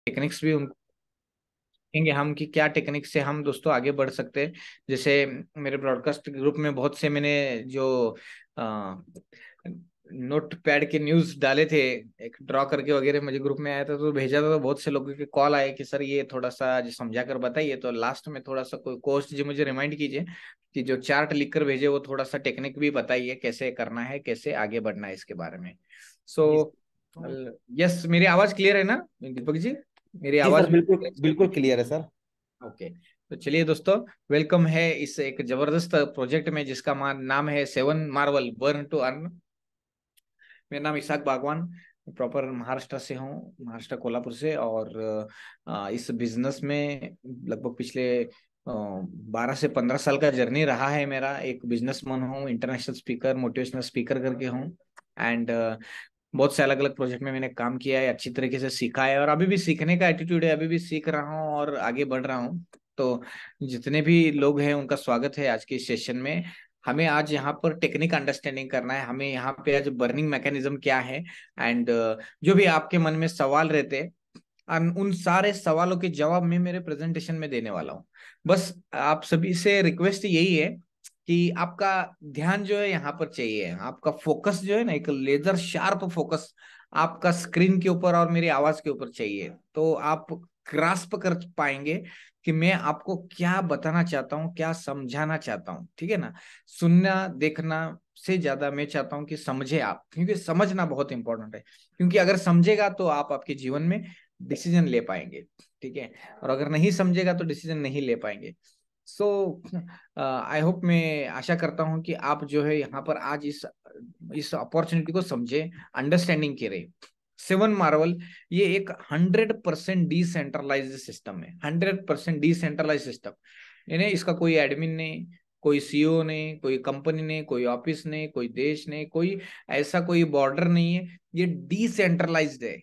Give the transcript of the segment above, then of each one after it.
Techniques भी उनको देखेंगे हम कि क्या टेक्निक से हम दोस्तों आगे बढ़ सकते हैं। जैसे मेरे ब्रॉडकास्ट ग्रुप में बहुत से मैंने जो नोट पैड के न्यूज डाले थे, एक ड्रॉ करके वगैरह मुझे ग्रुप में आया था तो भेजा था, तो बहुत से लोगों के कॉल आए कि सर ये थोड़ा सा जो समझा कर बताइए। तो लास्ट में थोड़ा सा कोई कोस्ट जी मुझे रिमाइंड कीजिए कि जो चार्ट लिख कर भेजे वो थोड़ा सा टेक्निक भी बताइए कैसे करना है, कैसे आगे बढ़ना है इसके बारे में। सो जी यस, मेरी आवाज क्लियर है ना दीपक जी? मेरी जी आवाज सर, भी बिल्कुल बिल्कुल क्लियर है सर। ओके। तो चलिए दोस्तों, वेलकम है इस एक जबरदस्त प्रोजेक्ट में जिसका नाम है seven marvel burn to earn. मेरा नाम इसाक बागवान, प्रॉपर महाराष्ट्र से हूँ, महाराष्ट्र कोल्हापुर से। और इस बिजनेस में लगभग पिछले 12 से 15 साल का जर्नी रहा है मेरा। एक बिजनेसमैन हूँ, इंटरनेशनल स्पीकर, मोटिवेशनल स्पीकर करके हूँ। एंड बहुत से अलग अलग प्रोजेक्ट में मैंने काम किया है, अच्छी तरीके से सीखा है और अभी भी सीखने का एटीट्यूड है, अभी भी सीख रहा हूँ और आगे बढ़ रहा हूँ। तो जितने भी लोग हैं उनका स्वागत है आज के सेशन में। हमें आज यहाँ पर टेक्निक अंडरस्टैंडिंग करना है, हमें यहाँ पे आज बर्निंग मैकेनिज्म क्या है। एंड जो भी आपके मन में सवाल रहते हैं, उन सारे सवालों के जवाब मैं मेरे प्रेजेंटेशन में देने वाला हूँ। बस आप सभी से रिक्वेस्ट यही है कि आपका ध्यान जो है यहाँ पर चाहिए, आपका फोकस जो है ना, एक लेजर शार्प फोकस आपका स्क्रीन के ऊपर और मेरी आवाज के ऊपर चाहिए। तो आप ग्रास्प कर पाएंगे कि मैं आपको क्या बताना चाहता हूँ, क्या समझाना चाहता हूँ। ठीक है ना? सुनना देखना से ज्यादा मैं चाहता हूँ कि समझे आप, क्योंकि समझना बहुत इंपॉर्टेंट है। क्योंकि अगर समझेगा तो आप आपके जीवन में डिसीजन ले पाएंगे। ठीक है? और अगर नहीं समझेगा तो डिसीजन नहीं ले पाएंगे। सो आई होप, मैं आशा करता हूं कि आप जो है यहाँ पर आज इस अपॉर्चुनिटी को समझे, अंडरस्टैंडिंग करे। सेवन मार्वल ये एक 100% डिसेंट्रलाइज्ड सिस्टम है, 100% डिसेंट्रलाइज सिस्टम। यानी इसका कोई एडमिन नहीं, कोई सीईओ नहीं, कोई कंपनी नहीं, कोई ऑफिस नहीं, कोई देश नहीं, कोई ऐसा कोई बॉर्डर नहीं है। ये डिसेंट्रलाइज्ड है।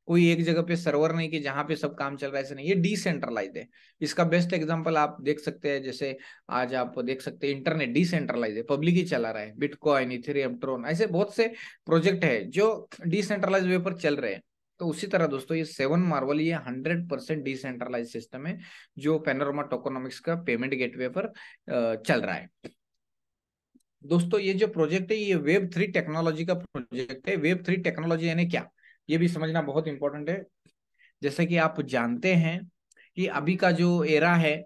कोई एक जगह पे सर्वर नहीं कि जहां पे सब काम चल रहा है, ऐसे नहीं, ये डिसेंट्रलाइज्ड है। इसका बेस्ट एग्जांपल आप देख सकते हैं, जैसे आज आप देख सकते हैं इंटरनेट डिसेंट्रलाइज है, पब्लिक ही चला रहा है। बिटकॉइन, इथेरियम, ट्रोन, ऐसे बहुत से प्रोजेक्ट है जो डिसेंट्रलाइज वे पर चल रहे हैं। तो उसी तरह दोस्तों ये सेवन मार्वल ये 100% डिसेंट्रलाइज सिस्टम है जो पैनोरामा टोकोनॉमिक्स का पेमेंट गेटवे पर चल रहा है। दोस्तों ये जो प्रोजेक्ट है ये वेब 3 टेक्नोलॉजी का प्रोजेक्ट है। वेब 3 टेक्नोलॉजी यानी क्या, ये भी समझना बहुत इंपॉर्टेंट है। जैसे कि आप जानते हैं कि अभी का जो एरा है,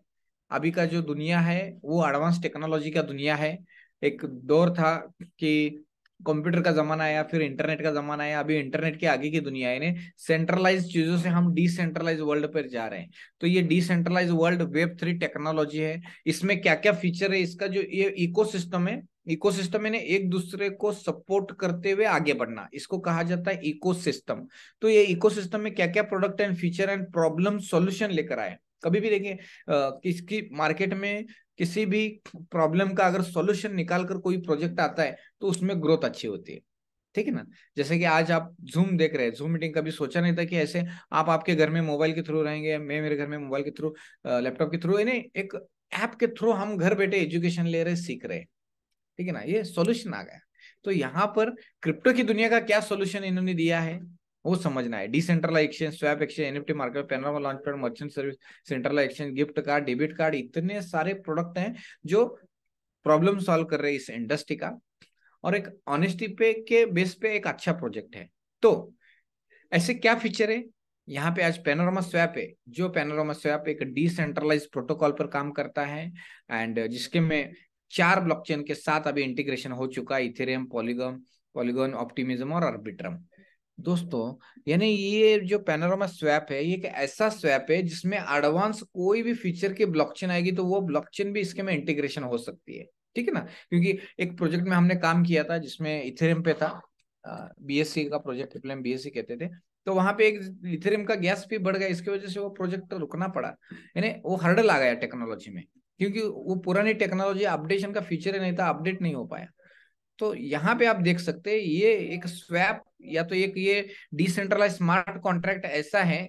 अभी का जो दुनिया है वो एडवांस टेक्नोलॉजी का दुनिया है। एक दौर था कि कंप्यूटर का जमाना आया, फिर इंटरनेट का जमाना आया, अभी इंटरनेट के आगे की दुनिया है। यानी सेंट्रलाइज चीजों से हम डिसेंट्रलाइज वर्ल्ड पर जा रहे हैं। तो ये डिसेंट्रलाइज वर्ल्ड वेब 3 टेक्नोलॉजी है। इसमें क्या क्या फीचर है, इसका जो ये इकोसिस्टम है, इकोसिस्टम यानी एक दूसरे को सपोर्ट करते हुए आगे बढ़ना, इसको कहा जाता है इकोसिस्टम। तो ये इकोसिस्टम में क्या क्या product and feature and problem solution लेकर आए। कभी भी देखिए किसकी मार्केट में किसी भी प्रॉब्लम का अगर सॉल्यूशन निकाल कर कोई प्रोजेक्ट आता है तो उसमें ग्रोथ अच्छी होती है। ठीक है ना? जैसे कि आज आप जूम देख रहे हैं, जूम मीटिंग कभी सोचा नहीं था कि ऐसे आप आपके घर में मोबाइल के थ्रू रहेंगे, मैं मेरे घर में मोबाइल के थ्रू, लैपटॉप के थ्रू, यानी एक ऐप के थ्रू हम घर बैठे एजुकेशन ले रहे, सीख रहे हैं। ठीक है ना? ये सॉल्यूशन आ गया। तो यहाँ पर क्रिप्टो की दुनिया का क्या सॉल्यूशन इन्होंने दिया है वो समझना है। Decentralize exchange, swap exchange, NFT market, panorama launchpad, merchant service, centralize exchange, gift card, debit card, इतने सारे प्रोडक्ट हैं जो प्रॉब्लम सॉल्व कर रहे हैं इस इंडस्ट्री का। और एक ऑनेस्टी पे के बेस पे एक अच्छा प्रोजेक्ट है। तो ऐसे क्या फीचर है यहाँ पे? आज पैनोरामा स्वैप है, जो पैनोरामा स्वैप एक डिसेंट्रलाइज प्रोटोकॉल पर काम करता है। एंड जिसके में 4 ब्लॉकचेन के साथ अभी इंटीग्रेशन हो चुका है, इथेरियम, पॉलीगॉन, पॉलीगॉन ऑप्टिमिज्म और आर्बिट्रम। दोस्तों यानी ये जो पैनोरामा स्वैप है ये एक ऐसा स्वैप है जिसमें एडवांस कोई भी फीचर की ब्लॉकचेन आएगी तो वो ब्लॉकचेन भी इसके में इंटीग्रेशन हो सकती है। ठीक है ना? क्योंकि एक प्रोजेक्ट में हमने काम किया था जिसमें इथेरियम पे था, बीएससी का प्रोजेक्ट, ट्रिपल एम बीएससी कहते थे। तो वहां पे एक इथेरियम का गैस भी बढ़ गया, इसकी वजह से वो प्रोजेक्ट रुकना पड़ा। यानी वो हर्डल आ गया टेक्नोलॉजी में, क्योंकि वो पुरानी टेक्नोलॉजी अपडेशन का फीचर ही नहीं था, अपडेट नहीं हो पाया। तो यहाँ पे आप देख सकते हैं ये एक स्वैप या तो एक ये डिसेंट्रलाइज स्मार्ट कॉन्ट्रैक्ट ऐसा है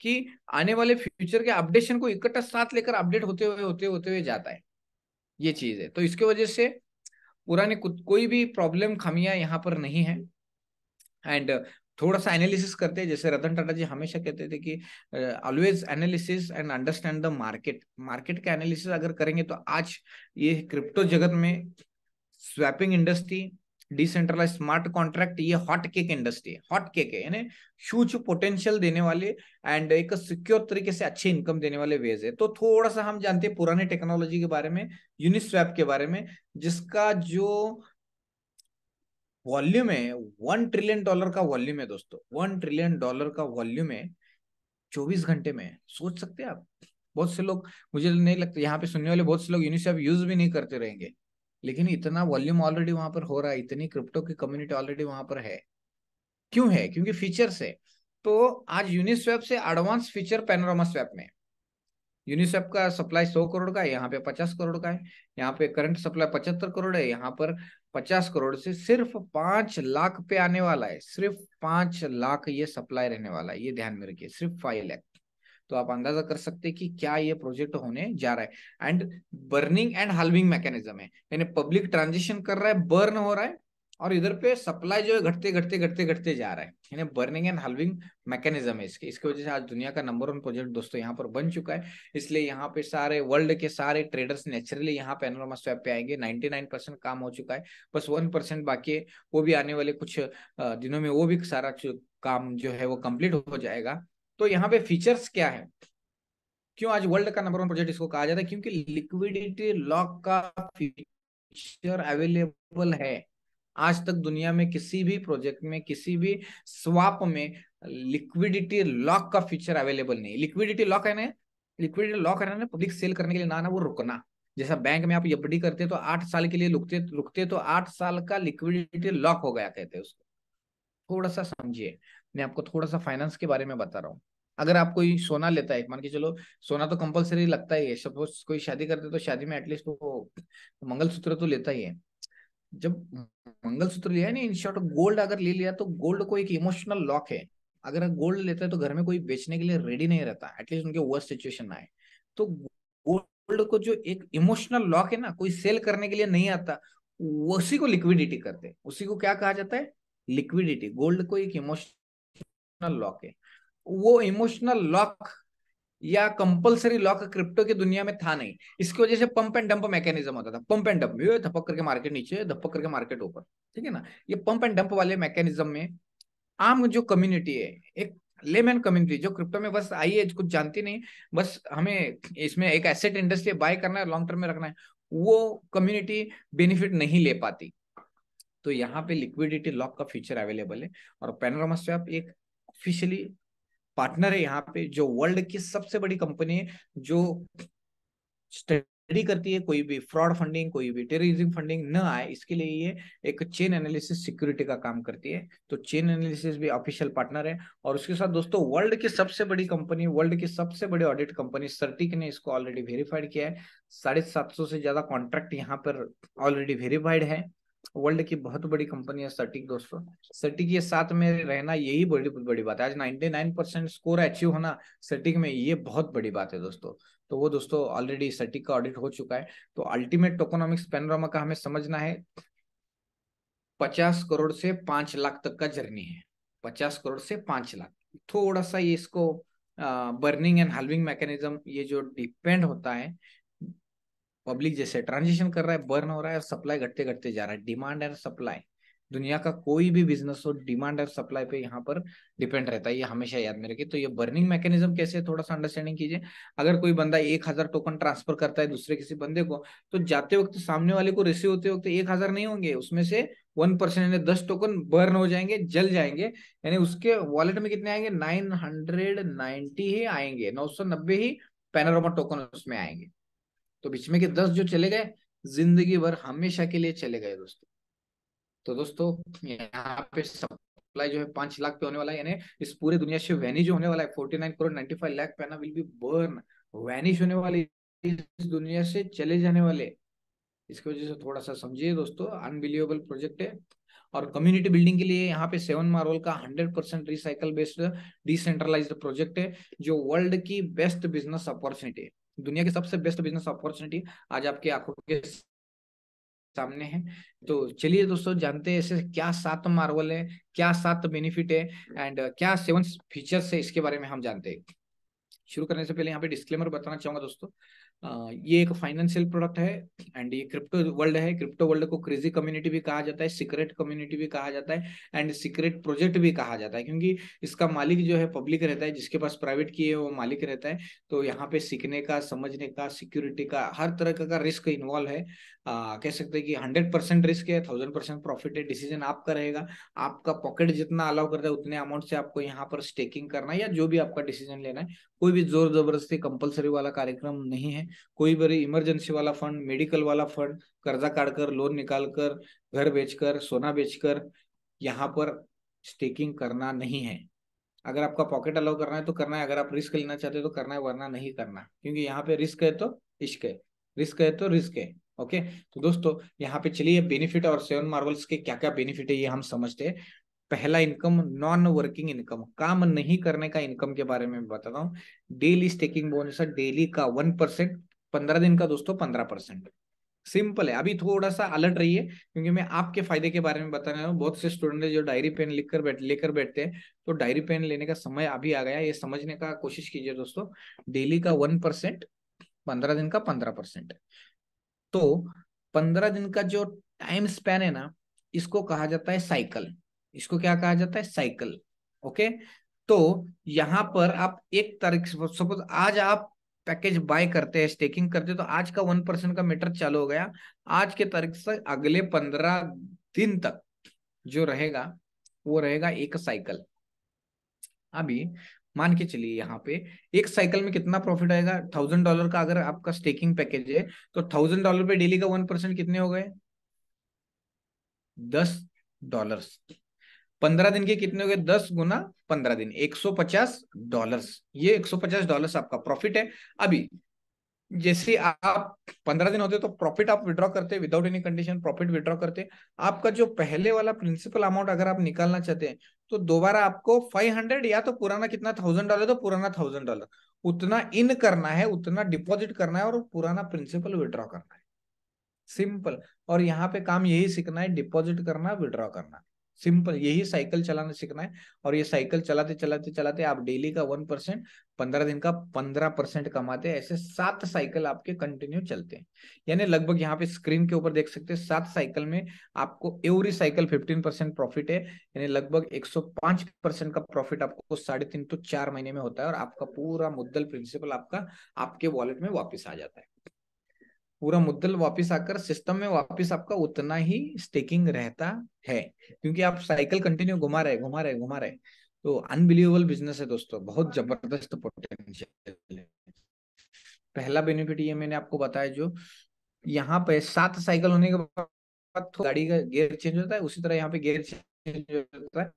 कि आने वाले फ्यूचर के अपडेशन को इकट्ठा साथ लेकर अपडेट होते हुए जाता है। ये चीज है। तो इसके वजह से पुराने कोई भी प्रॉब्लम खामियां यहाँ पर नहीं है। एंड थोड़ा सा एनालिसिस करते हैं, जैसे रतन टाटा जी हमेशा कहते थे कि always analysis and understand the market. Market का एनालिसिस अगर करेंगे तो आज ये क्रिप्टो जगत में swapping industry, decentralize smart contract, ये हॉट केक इंडस्ट्री है, हॉट केक है, यानी ह्यूज पोटेंशियल देने वाले एंड एक सिक्योर तरीके से अच्छी इनकम देने वाले वेज है। तो थोड़ा सा हम जानते हैं पुराने टेक्नोलॉजी के बारे में, यूनिस्वैप के बारे में, जिसका जो वॉल्यूम है $1 ट्रिलियन का वॉल्यूम है दोस्तों, $1 ट्रिलियन का वॉल्यूम है 24 घंटे में। सोच सकते हैं आप? बहुत से लोग, मुझे नहीं लगता यहाँ पे सुनने वाले बहुत से लोग यूनिसेफ यूज भी नहीं करते रहेंगे, लेकिन इतना वॉल्यूम ऑलरेडी वहां पर हो रहा है, इतनी क्रिप्टो की कम्युनिटी ऑलरेडी वहां पर है। क्यों है? क्योंकि फीचर्स है। तो आज यूनिस्वैप से एडवांस फीचर पैनोरामा स्वैप में। यूनिसेफ का सप्लाई 100 करोड़ का है, यहाँ पे 50 करोड़ का है। यहाँ पे करंट सप्लाई 75 करोड़ है, यहाँ पर 50 करोड़ से सिर्फ 5 लाख पे आने वाला है। सिर्फ 5 लाख ये सप्लाई रहने वाला है, ये ध्यान में रखिए, सिर्फ 5 लाख। तो आप अंदाजा कर सकते हैं कि क्या ये प्रोजेक्ट होने जा रहा है। And burning and halving mechanism है, यानी पब्लिक ट्रांजिशन कर रहा है, बर्न हो रहा है, और इधर पे सप्लाई जो है घटते घटते घटते घटते जा रहा है, यानी बर्निंग एंड हाल्विंग मैकेनिज्म है इसके। इसकी वजह से आज दुनिया का नंबर 1 प्रोजेक्ट दोस्तों यहाँ पर बन चुका है। इसलिए यहाँ पे सारे वर्ल्ड के सारे ट्रेडर्स नेचुरली यहाँ पैनोरामा स्वैप पे आएंगे। 99% काम हो चुका है, बस 1% बाकी है, वो भी आने वाले कुछ दिनों में वो भी सारा काम जो है वो कंप्लीट हो जाएगा। तो यहाँ पे फीचर्स क्या है, क्यों आज वर्ल्ड का नंबर 1 प्रोजेक्ट इसको कहा जाता है? क्योंकि लिक्विडिटी लॉक का फीचर अवेलेबल है। आज तक दुनिया में किसी भी प्रोजेक्ट में, किसी भी स्वाप में लिक्विडिटी लॉक का फीचर अवेलेबल नहीं। लिक्विडिटी लॉक है ना, लिक्विडिटी लॉक है ना, पब्लिक सेल करने के लिए ना वो रुकना। जैसा बैंक में आप एफडी करते तो 8 साल के लिए रुकते रुकते तो 8 साल का लिक्विडिटी लॉक हो गया कहते हैं उसको। थोड़ा सा समझिए, मैं आपको थोड़ा सा फाइनेंस के बारे में बता रहा हूँ। अगर आप कोई सोना लेता है, मान के चलो, सोना तो कंपलसरी लगता ही है, सपोज कोई शादी करते तो शादी में एटलीस्ट वो मंगलसूत्र तो लेता ही है। जब मंगलसूत्र लिया है ना, इन शॉर्ट गोल्ड अगर ले लिया, तो गोल्ड को एक इमोशनल लॉक है। अगर गोल्ड लेता है तो घर में कोई बेचने के लिए रेडी नहीं रहता, एटलीस्ट उनके वर्स्ट सिचुएशन ना आए। तो गोल्ड को जो एक इमोशनल लॉक है ना, कोई सेल करने के लिए नहीं आता, उसी को लिक्विडिटी करते हैं। उसी को क्या कहा जाता है? लिक्विडिटी। गोल्ड को एक इमोशनल लॉक है। वो इमोशनल लॉक या कंपलसरी लॉक क्रिप्टो की दुनिया में था नहीं। इसकी वजह से पंप एंड डंप मैकेनिज्म होता था। पंप एंड डंप, ये धपक करके मार्केट नीचे, धपक करके मार्केट ऊपर, ठीक है ना। ये पंप एंड डंप वाले मैकेनिज्म में आम जो कम्युनिटी है, एक लेमैन कम्युनिटी जो क्रिप्टो में बस आई है, कुछ जानती नहीं, बस हमें इसमें एक एसेट इंडस्ट्री बाय करना है, लॉन्ग टर्म में रखना है, वो कम्युनिटी बेनिफिट नहीं ले पाती। तो यहाँ पे लिक्विडिटी लॉक का फीचर अवेलेबल है। और पैनोरामा स्वैप एक ऑफिशियली पार्टनर है यहाँ पे, जो वर्ल्ड की सबसे बड़ी कंपनी है, जो स्टडी करती है कोई भी फ्रॉड फंडिंग, कोई भी टेररिज्म फंडिंग न आए, इसके लिए ये एक चेन एनालिसिस सिक्योरिटी का काम करती है। तो चेन एनालिसिस भी ऑफिशियल पार्टनर है। और उसके साथ दोस्तों वर्ल्ड की सबसे बड़ी कंपनी, वर्ल्ड की सबसे बड़ी ऑडिट कंपनी सर्टिक ने इसको ऑलरेडी वेरीफाइड किया है। 750 से ज्यादा कॉन्ट्रैक्ट यहाँ पर ऑलरेडी वेरीफाइड है। वर्ल्ड की बहुत बड़ी कंपनी है सर्टिक दोस्तों। सर्टिक के साथ में रहना यही बड़ी बड़ी बात है। आज 99% स्कोर अचीव होना सर्टिक में, ये बहुत बड़ी बात है दोस्तों। तो वो दोस्तों ऑलरेडी सर्टिक का ऑडिट हो चुका है। तो अल्टीमेट टोकोनॉमिक्स पैनोरामा का हमें समझना है, 50 करोड़ से 5 लाख तक का जर्नी है। 50 करोड़ से 5 लाख, थोड़ा सा ये इसको बर्निंग एंड हाल्विंग मैकेनिज्म, ये जो डिपेंड होता है, पब्लिक जैसे ट्रांजिशन कर रहा है, बर्न हो रहा है, और सप्लाई घटते घटते जा रहा है। डिमांड एंड सप्लाई, दुनिया का कोई भी बिजनेस हो, डिमांड और सप्लाई पे यहाँ पर डिपेंड रहता है, ये हमेशा याद में रखिए। तो ये बर्निंग मैकेनिज्म कैसे, थोड़ा सा अंडरस्टैंडिंग कीजिए। अगर कोई बंदा 1,000 टोकन ट्रांसफर करता है दूसरे किसी बंदे को, तो जाते वक्त सामने वाले को रिसीव होते वक्त 1,000 नहीं होंगे, उसमें से 1% यानी 10 टोकन बर्न हो जाएंगे, जल जाएंगे, यानी उसके वॉलेट में कितने आएंगे? 990 ही आएंगे, 990 ही पैनोरामा टोकन उसमें आएंगे। तो बीच में के 10 जो चले गए, जिंदगी भर हमेशा के लिए चले गए दोस्तों। तो दोस्तों यहाँ पे सप्लाई जो है 5 लाख पे होने वाला है, यानी इस पूरी दुनिया से वैनिश होने वाला है। 49 करोड़ 95 लाख पैना विल बी बर्न, वैनिश होने वाले, इस दुनिया से चले जाने वाले। इसकी वजह से थोड़ा सा समझिए दोस्तों, अनबिलीवेबल प्रोजेक्ट है। और कम्युनिटी बिल्डिंग के लिए यहाँ पे 7 मार्वल का 100% रिसाइकल बेस्ड डिसेंट्रलाइज्ड प्रोजेक्ट है, जो वर्ल्ड की बेस्ट बिजनेस अपॉर्चुनिटी है, दुनिया की सबसे बेस्ट बिजनेस अपॉर्चुनिटी आज आपकी आंखों के सामने है। तो चलिए दोस्तों जानते हैं ऐसे क्या 7 मार्वल है, क्या 7 बेनिफिट है, एंड क्या 7 फीचर्स है, इसके बारे में हम जानते हैं। शुरू करने से पहले यहाँ पे डिस्क्लेमर बताना चाहूंगा दोस्तों। ये एक फाइनेंशियल प्रोडक्ट है एंड ये क्रिप्टो वर्ल्ड है। क्रिप्टो वर्ल्ड को क्रेजी कम्युनिटी भी कहा जाता है, सीक्रेट कम्युनिटी भी कहा जाता है, एंड सीक्रेट प्रोजेक्ट भी कहा जाता है, क्योंकि इसका मालिक जो है पब्लिक रहता है, जिसके पास प्राइवेट की है वो मालिक रहता है। तो यहाँ पे सीखने का, समझने का, सिक्योरिटी का, हर तरह का रिस्क इन्वॉल्व है। कह सकते हैं कि 100% रिस्क है, 1000% प्रॉफिट है। डिसीजन आपका रहेगा, आपका पॉकेट जितना अलाउ करता है उतने अमाउंट से आपको यहाँ पर स्टेकिंग करना है, या जो भी आपका डिसीजन लेना है। कोई भी जोर जबरदस्ती कंपलसरी वाला कार्यक्रम नहीं है। कोई बड़ी इमरजेंसी वाला फंड, मेडिकल वाला फंड, कर्जा काटकर, लोन निकाल कर, घर बेचकर, सोना बेचकर यहाँ पर स्टेकिंग करना नहीं है। अगर आपका पॉकेट अलाउ करना है तो करना है, अगर आप रिस्क लेना चाहते हो तो करना है, वरना नहीं करना, क्योंकि यहाँ पे रिस्क है तो इश्क है, रिस्क है तो रिस्क है। ओके, तो दोस्तों यहाँ पे चलिए बेनिफिट और 7 मार्वल्स के क्या क्या बेनिफिट है ये हम समझते हैं। पहला इनकम, नॉन वर्किंग इनकम, काम नहीं करने का इनकम के बारे में बताता हूँ। डेली स्टेकिंग बोनस है, डेली का 1%, 15 दिन का दोस्तों 15%। सिंपल है। अभी थोड़ा सा अलर्ट रहिए, क्योंकि मैं आपके फायदे के बारे में बता रहा हूँ। बहुत से स्टूडेंट है जो डायरी पेन लिख कर लेकर बैठते हैं, तो डायरी पेन लेने का समय अभी आ गया, ये समझने का कोशिश कीजिए दोस्तों। डेली का 1%, 15 दिन का 15%। तो 15 दिन का जो टाइम स्पैन है ना, इसको कहा जाता है साइकिल। इसको क्या कहा जाता है? साइकिल। ओके, तो यहां पर आप एक तारीख से, सपोज आज आप पैकेज बाय करते हैं, स्टेकिंग करते हैं, तो आज का 1% का मीटर चालू हो गया। आज के तारीख से अगले 15 दिन तक जो रहेगा वो रहेगा एक साइकिल। अभी मान के चलिए यहाँ पे एक साइकिल में कितना प्रॉफिट आएगा। $1000 का अगर आपका स्टेकिंग पैकेज है, तो $1000 पे डेली का 1% कितने हो गए? $10। 15 दिन के कितने हो गए? 10 गुना 15 दिन, $150। ये $150 आपका प्रॉफिट है। अभी जैसे आप 15 दिन होते तो प्रॉफिट आप विड्रॉ करते, without any condition profit withdraw करते। आपका जो पहले वाला प्रिंसिपल अमाउंट अगर आप निकालना चाहते हैं, तो दोबारा आपको 500, या तो पुराना कितना $1000, तो पुराना $1000 उतना इन करना है, उतना डिपॉजिट करना है, और पुराना प्रिंसिपल विड्रॉ करना है। सिंपल। और यहाँ पे काम यही सीखना है, डिपॉजिट करना, विड्रॉ करना। सिंपल, यही साइकिल चलाना सीखना है। और ये साइकिल चलाते चलाते चलाते आप डेली का 1%, 15 दिन का 15% कमाते हैं। ऐसे 7 साइकिल आपके कंटिन्यू चलते हैं। यानी लगभग यहाँ पे स्क्रीन के ऊपर देख सकते हैं, 7 साइकिल में आपको एवरी साइकिल 15% प्रॉफिट है। यानी लगभग 105% का प्रॉफिट आपको 3.5 to 4 महीने में होता है, और आपका पूरा मुद्दल प्रिंसिपल आपका आपके वॉलेट में वापिस आ जाता है। पूरा मुद्दल वापस आकर सिस्टम में वापस आपका उतना ही स्टेकिंग रहता है, क्योंकि आप साइकिल कंटिन्यू घुमा रहे घुमा रहे घुमा रहे। तो अनबिलीवेबल बिजनेस है दोस्तों, बहुत जबरदस्त पोटेंशियल है। पहला बेनिफिट ये मैंने आपको बताया, जो यहाँ पे 7 साइकिल होने के बाद तो गाड़ी का गियर चेंज होता है, उसी तरह यहाँ पे गियर चेंज होता है।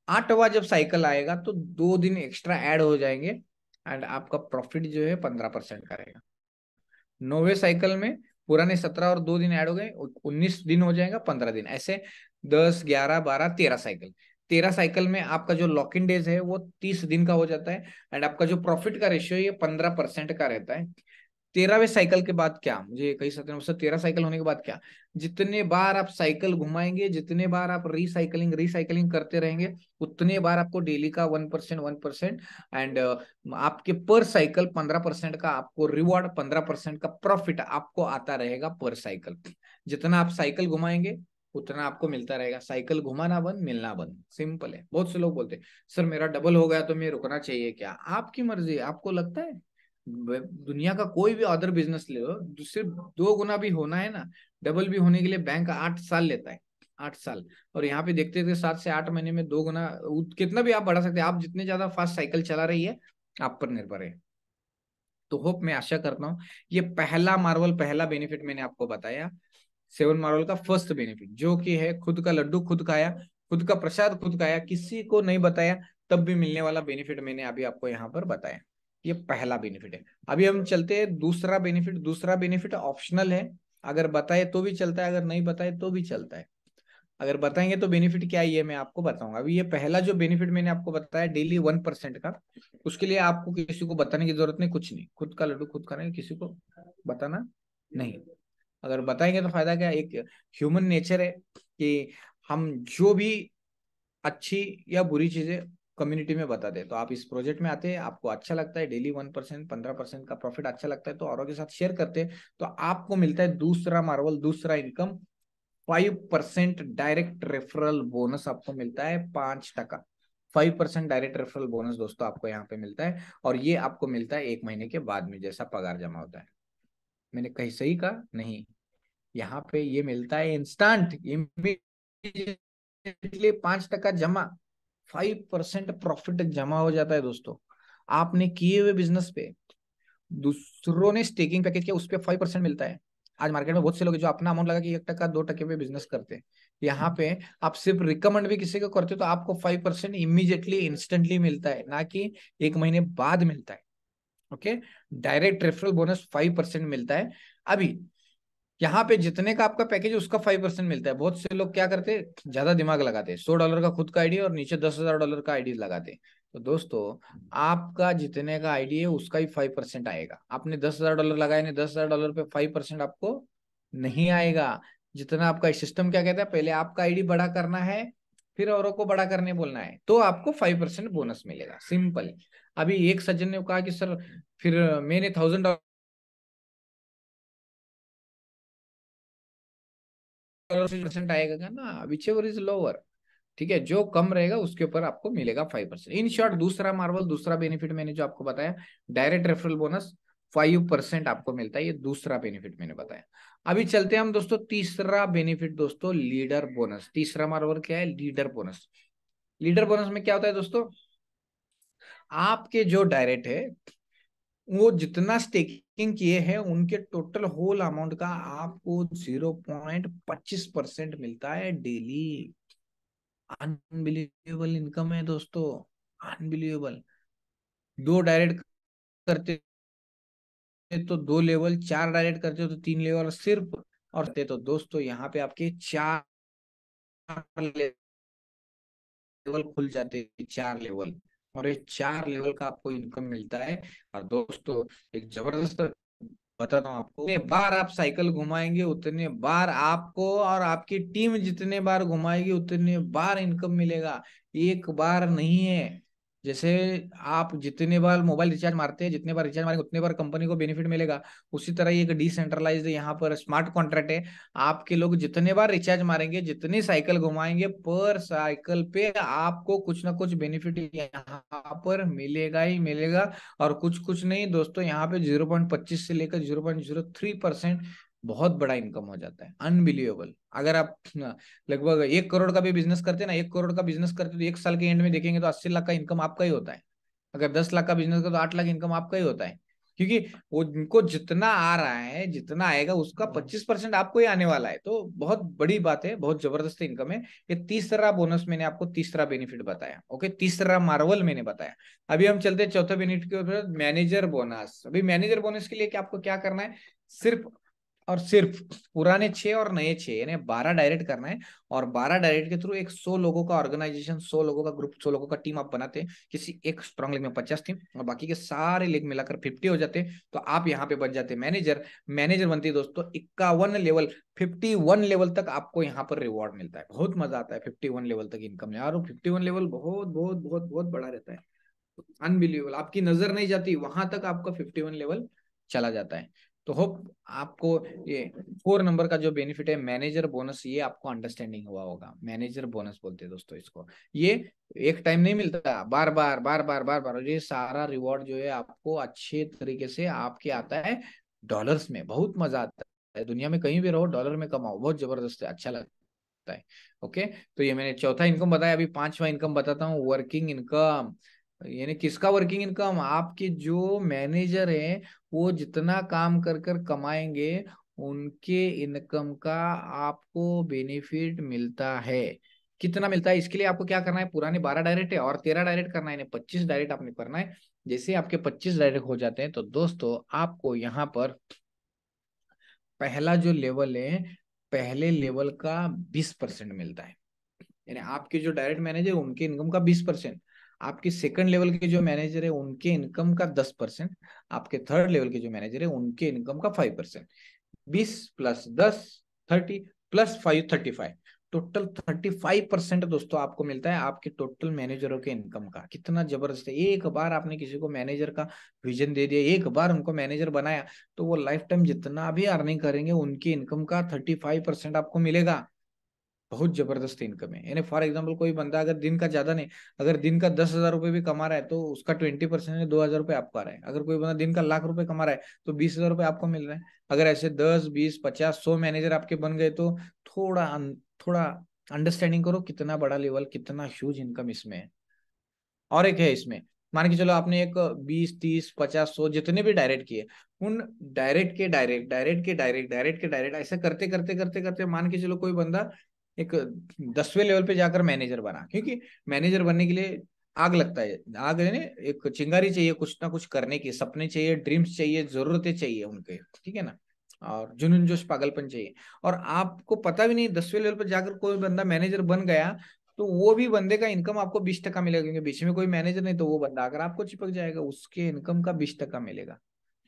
8वां जब साइकिल आएगा तो 2 दिन एक्स्ट्रा ऐड हो जाएंगे, एंड आपका प्रॉफिट जो है 15% का रहेगा। 9वें साइकिल में पुराने 17 और 2 दिन ऐड हो गए, 19 दिन हो जाएगा, 15 दिन, ऐसे 10, 11, 12, 13 साइकिल। 13 साइकिल में आपका जो लॉक इन डेज है वो 30 दिन का हो जाता है, एंड आपका जो प्रॉफिट का रेशियो ये 15% का रहता है। 13वें साइकिल के बाद क्या, मुझे कई सकते हैं, 13 साइकिल होने के बाद क्या, जितने बार आप साइकिल घुमाएंगे, जितने बार आप रिसाइकलिंग रिसाइकलिंग करते रहेंगे, उतने बार आपको डेली का 1%, 1%, एंड आपके पर साइकिल 15% का आपको रिवॉर्ड, 15% का प्रॉफिट आपको आता रहेगा पर साइकिल। जितना आप साइकिल घुमाएंगे उतना आपको मिलता रहेगा। साइकिल घुमाना बंद, मिलना बंद। सिंपल है। बहुत से लोग बोलते हैं सर मेरा डबल हो गया तो मैं रुकना चाहिए क्या? आपकी मर्जी, आपको लगता है दुनिया का कोई भी अदर बिजनेस ले लो, सिर्फ 2 गुना भी होना है ना, डबल भी होने के लिए बैंक 8 साल लेता है, 8 साल। और यहाँ पे देखते थे 7 से 8 महीने में 2 गुना, कितना भी आप बढ़ा सकते हैं। आप जितने ज्यादा फास्ट साइकिल चला रही है, आप पर निर्भर है। तो होप, मैं आशा करता हूँ ये पहला मार्वल, पहला बेनिफिट मैंने आपको बताया। 7 मार्वल का फर्स्ट बेनिफिट जो कि है खुद का लड्डू खुद खाया, खुद का प्रसाद खुद खाया, किसी को नहीं बताया, तब भी मिलने वाला बेनिफिट मैंने अभी आपको यहाँ पर बताया। ये पहला बेनिफिट है। अभी हम चलते हैं दूसरा बेनिफिट। दूसरा बेनिफिट ऑप्शनल है, अगर बताए तो भी चलता है, अगर नहीं बताए तो भी चलता है। अगर बताएंगे तो बेनिफिट क्या है ये मैं आपको बताऊंगा। अभी ये पहला जो बेनिफिट मैंने आपको बताया डेली 1% का, उसके लिए आपको किसी को बताने की जरूरत नहीं, कुछ नहीं, खुद का लड्डू खुद खाना है, किसी को बताना नहीं। अगर बताएंगे तो फायदा क्या, एक ह्यूमन नेचर है कि हम जो भी अच्छी या बुरी चीजें कम्युनिटी में बताते हैं। तो आप इस प्रोजेक्ट में आते हैं, आपको अच्छा लगता है, डेली 1% 15% का प्रॉफिट अच्छा लगता है, तो औरों के साथ शेयर करते हैं, तो आपको मिलता है दूसरा मार्वल, दूसरा इनकम, 5% डायरेक्ट रेफरल बोनस आपको मिलता है, 5%। 5% डायरेक्ट रेफरल बोनस दोस्तों आपको यहाँ पे मिलता है, और ये आपको मिलता है 1 महीने के बाद में, जैसा पगार जमा होता है। मैंने कहीं सही कहा नहीं? यहाँ पे ये मिलता है इंस्टेंट, इमीडिएटली 5% जमा, 5% प्रॉफिट जमा हो जाता है दोस्तों। आपने किए हुए बिजनेस पे दूसरों ने स्टेकिंग पैकेज किया, उस पर 5% मिलता है। आज मार्केट में बहुत से लोग हैं जो अपना अमाउंट लगा कि 1% 2% पे बिजनेस करते हैं। यहाँ पे आप सिर्फ रिकमेंड भी किसी को करते हो तो आपको 5% इमीडिएटली इंस्टेंटली मिलता है, ना कि 1 महीने बाद मिलता है। ओके, डायरेक्ट रेफरल बोनस 5% मिलता है। अभी यहाँ पे जितने का आपका पैकेज है उसका 5% मिलता है। बहुत से लोग क्या करते हैं, ज्यादा दिमाग लगाते हैं, $100 का खुद का आईडी और नीचे $10,000 का आईडी लगाते हैं। तो दोस्तों, आपका जितने का आईडी है उसका ही 5% आएगा। आपने $10,000 लगाए, नहीं, $10,000 पे 5% आपको नहीं आएगा। जितना आपका सिस्टम क्या कहता है, पहले आपका आईडी बड़ा करना है, फिर औरों को बड़ा करने बोलना है, तो आपको 5% बोनस मिलेगा, सिंपल। अभी एक सज्जन ने कहा कि सर, फिर मैंने $1,000 आएगा क्या ना, विच एवर इज लोअर, ठीक है, जो कम रहेगा उसके ऊपर आपको मिलेगा 5%। इन शॉर्ट, दूसरा मार्वल, दूसरा बेनिफिट मैंने जो आपको बताया, डायरेक्ट रेफरल बोनस 5% आपको मिलता है, ये दूसरा बेनिफिट मैंने बताया। अभी चलते हैं हम दोस्तों तीसरा बेनिफिट दोस्तों, लीडर बोनस। तीसरा मार्वल क्या है, लीडर बोनस। लीडर बोनस में क्या होता है दोस्तों, आपके जो डायरेक्ट है वो जितना स्टेकिंग किए हैं उनके टोटल होल अमाउंट का आपको 0.25% मिलता है डेली। अनबिलीवेबल इनकम है दोस्तों, अनबिलीवेबल। दो डायरेक्ट करते तो 2 लेवल, 4 डायरेक्ट करते हो तो 3 लेवल सिर्फ, और तो दोस्तों यहाँ पे आपके 4 लेवल खुल जाते हैं, 4 लेवल, और ये 4 लेवल का आपको इनकम मिलता है। और दोस्तों, एक जबरदस्त बताता हूँ आपको, जितने बार आप साइकिल घुमाएंगे उतने बार आपको, और आपकी टीम जितने बार घुमाएगी उतने बार इनकम मिलेगा, एक बार नहीं है। जैसे आप जितने बार मोबाइल रिचार्ज मारते हैं, जितने बार रिचार्ज मारेंगे उतने बार कंपनी को बेनिफिट मिलेगा, उसी तरह ये एक डिसेंट्रलाइज्ड यहाँ पर स्मार्ट कॉन्ट्रैक्ट है। आपके लोग जितने बार रिचार्ज मारेंगे, जितनी साइकिल घुमाएंगे, पर साइकिल पे आपको कुछ ना कुछ बेनिफिट यहाँ पर मिलेगा ही मिलेगा। और कुछ कुछ नहीं दोस्तों, यहाँ पे 0.25 से लेकर 0.03% बहुत बड़ा इनकम हो जाता है, अनबिलीवेबल। अगर आप लगभग 1 करोड़ का भी बिजनेस करते हैं ना, 1 करोड़ का बिजनेस करते तो 1 साल के एंड में देखेंगे तो 80 लाख का इनकम आपका ही होता है। अगर 10 लाख का बिजनेस कर तो 8 लाख इनकम आपका ही होता है। क्योंकि वो उनको जितना आ रहा है, जितना आएगा उसका 25% आपको ही आने वाला है। तो बहुत बड़ी बात है, बहुत जबरदस्त इनकम है। ये तीसरा बोनस मैंने आपको, तीसरा बेनिफिट बताया। ओके, तीसरा मार्वल मैंने बताया। अभी हम चलते हैं चौथे बेनिफिट के ऊपर, मैनेजर बोनस। अभी मैनेजर बोनस के लिए क्या आपको क्या करना है, सिर्फ और सिर्फ पुराने 6 और नए 6 यानी 12 डायरेक्ट करना है। और 12 डायरेक्ट के थ्रू एक 100 लोगों का ऑर्गेनाइजेशन, 100 लोगों का ग्रुप, 100 लोगों का टीम आप बनाते हैं। किसी एक स्ट्रॉन्ग लेग में 50 टीम और बाकी के सारे लेग मिलाकर 50 हो जाते हैं, तो आप यहाँ पे बन जाते हैं मैनेजर। मैनेजर बनती है दोस्तों 51 लेवल, 51 लेवल तक आपको यहाँ पर रिवॉर्ड मिलता है। बहुत मजा आता है 51 लेवल तक इनकम यार। 51 लेवल बहुत बहुत बहुत बहुत बड़ा रहता है, अनबिलीवेबल। आपकी नजर नहीं जाती वहां तक आपका 51 लेवल चला जाता है। तो होप आपको ये 4 नंबर का जो बेनिफिट है मैनेजर बोनस, ये आपको अंडरस्टैंडिंग हुआ होगा। मैनेजर बोनस बोलते हैं दोस्तों इसको। ये एक टाइम नहीं मिलता, बार बार बार बार बार बार, और ये सारा रिवॉर्ड जो है आपको अच्छे तरीके से आपके आता है डॉलर्स में। बहुत मजा आता है, दुनिया में कहीं भी रहो डॉलर में कमाओ, बहुत जबरदस्त है, अच्छा लगता है। ओके, तो ये मैंने चौथा इनकम बताया। अभी पांचवा इनकम बताता हूँ, वर्किंग इनकम। यानी किसका वर्किंग इनकम, आपके जो मैनेजर हैं वो जितना काम कर कर कमाएंगे उनके इनकम का आपको बेनिफिट मिलता है। कितना मिलता है, इसके लिए आपको क्या करना है, पुराने 12 डायरेक्ट है और 13 डायरेक्ट करना है, 25 डायरेक्ट आपने करना है। जैसे आपके 25 डायरेक्ट हो जाते हैं तो दोस्तों आपको यहाँ पर पहला जो लेवल है, पहले लेवल का 20% मिलता है। यानी आपके जो डायरेक्ट मैनेजर उनके इनकम का 20%, आपके सेकंड लेवल के जो मैनेजर है उनके इनकम का 10%, आपके थर्ड लेवल के जो मैनेजर है उनके इनकम का 5%। 20 + 10 30 +5 35, टोटल 35% दोस्तों आपको मिलता है आपके टोटल मैनेजरों के इनकम का। कितना जबरदस्त है। एक बार आपने किसी को मैनेजर का विजन दे दिया, एक बार उनको मैनेजर बनाया, तो वो लाइफ टाइम जितना भी अर्निंग करेंगे उनकी इनकम का 35% आपको मिलेगा। बहुत जबरदस्त इनकम है। यानी फॉर एग्जाम्पल कोई बंदा अगर दिन का ज्यादा नहीं, अगर दिन का 10,000 रुपये भी कमा रहा है तो उसका 20% 2,000 रुपये आपको आ रहा है। अगर कोई बंदा दिन का लाख रुपए कमा रहा है तो 20,000 रुपये आपको मिल रहे हैं। अगर ऐसे 10 20 50 100 मैनेजर आपके बन गए तो थोड़ा थोड़ा अंडरस्टैंडिंग करो कितना बड़ा लेवल, कितना ह्यूज इनकम इसमें है। और एक है इसमें, मान के चलो आपने एक 20 30 50 100 जितने भी डायरेक्ट किए, उन डायरेक्ट के डायरेक्ट, डायरेक्ट के डायरेक्ट, डायरेक्ट के डायरेक्ट, ऐसा करते करते करते करते मान के चलो कोई बंदा एक 10वें लेवल पे जाकर मैनेजर बना। क्योंकि मैनेजर बनने के लिए आग लगता है, आग है ना, एक चिंगारी चाहिए कुछ ना कुछ करने की, सपने चाहिए, ड्रीम्स चाहिए, जरूरतें चाहिए उनके, ठीक है ना, और जुनून जोश पागलपन चाहिए। और आपको पता भी नहीं 10वें लेवल पर जाकर कोई बंदा मैनेजर बन गया तो वो भी बंदे का इनकम आपको 20% मिलेगा, क्योंकि बीच में कोई मैनेजर नहीं तो वो बंदा अगर आपको चिपक जाएगा उसके इनकम का 20% मिलेगा।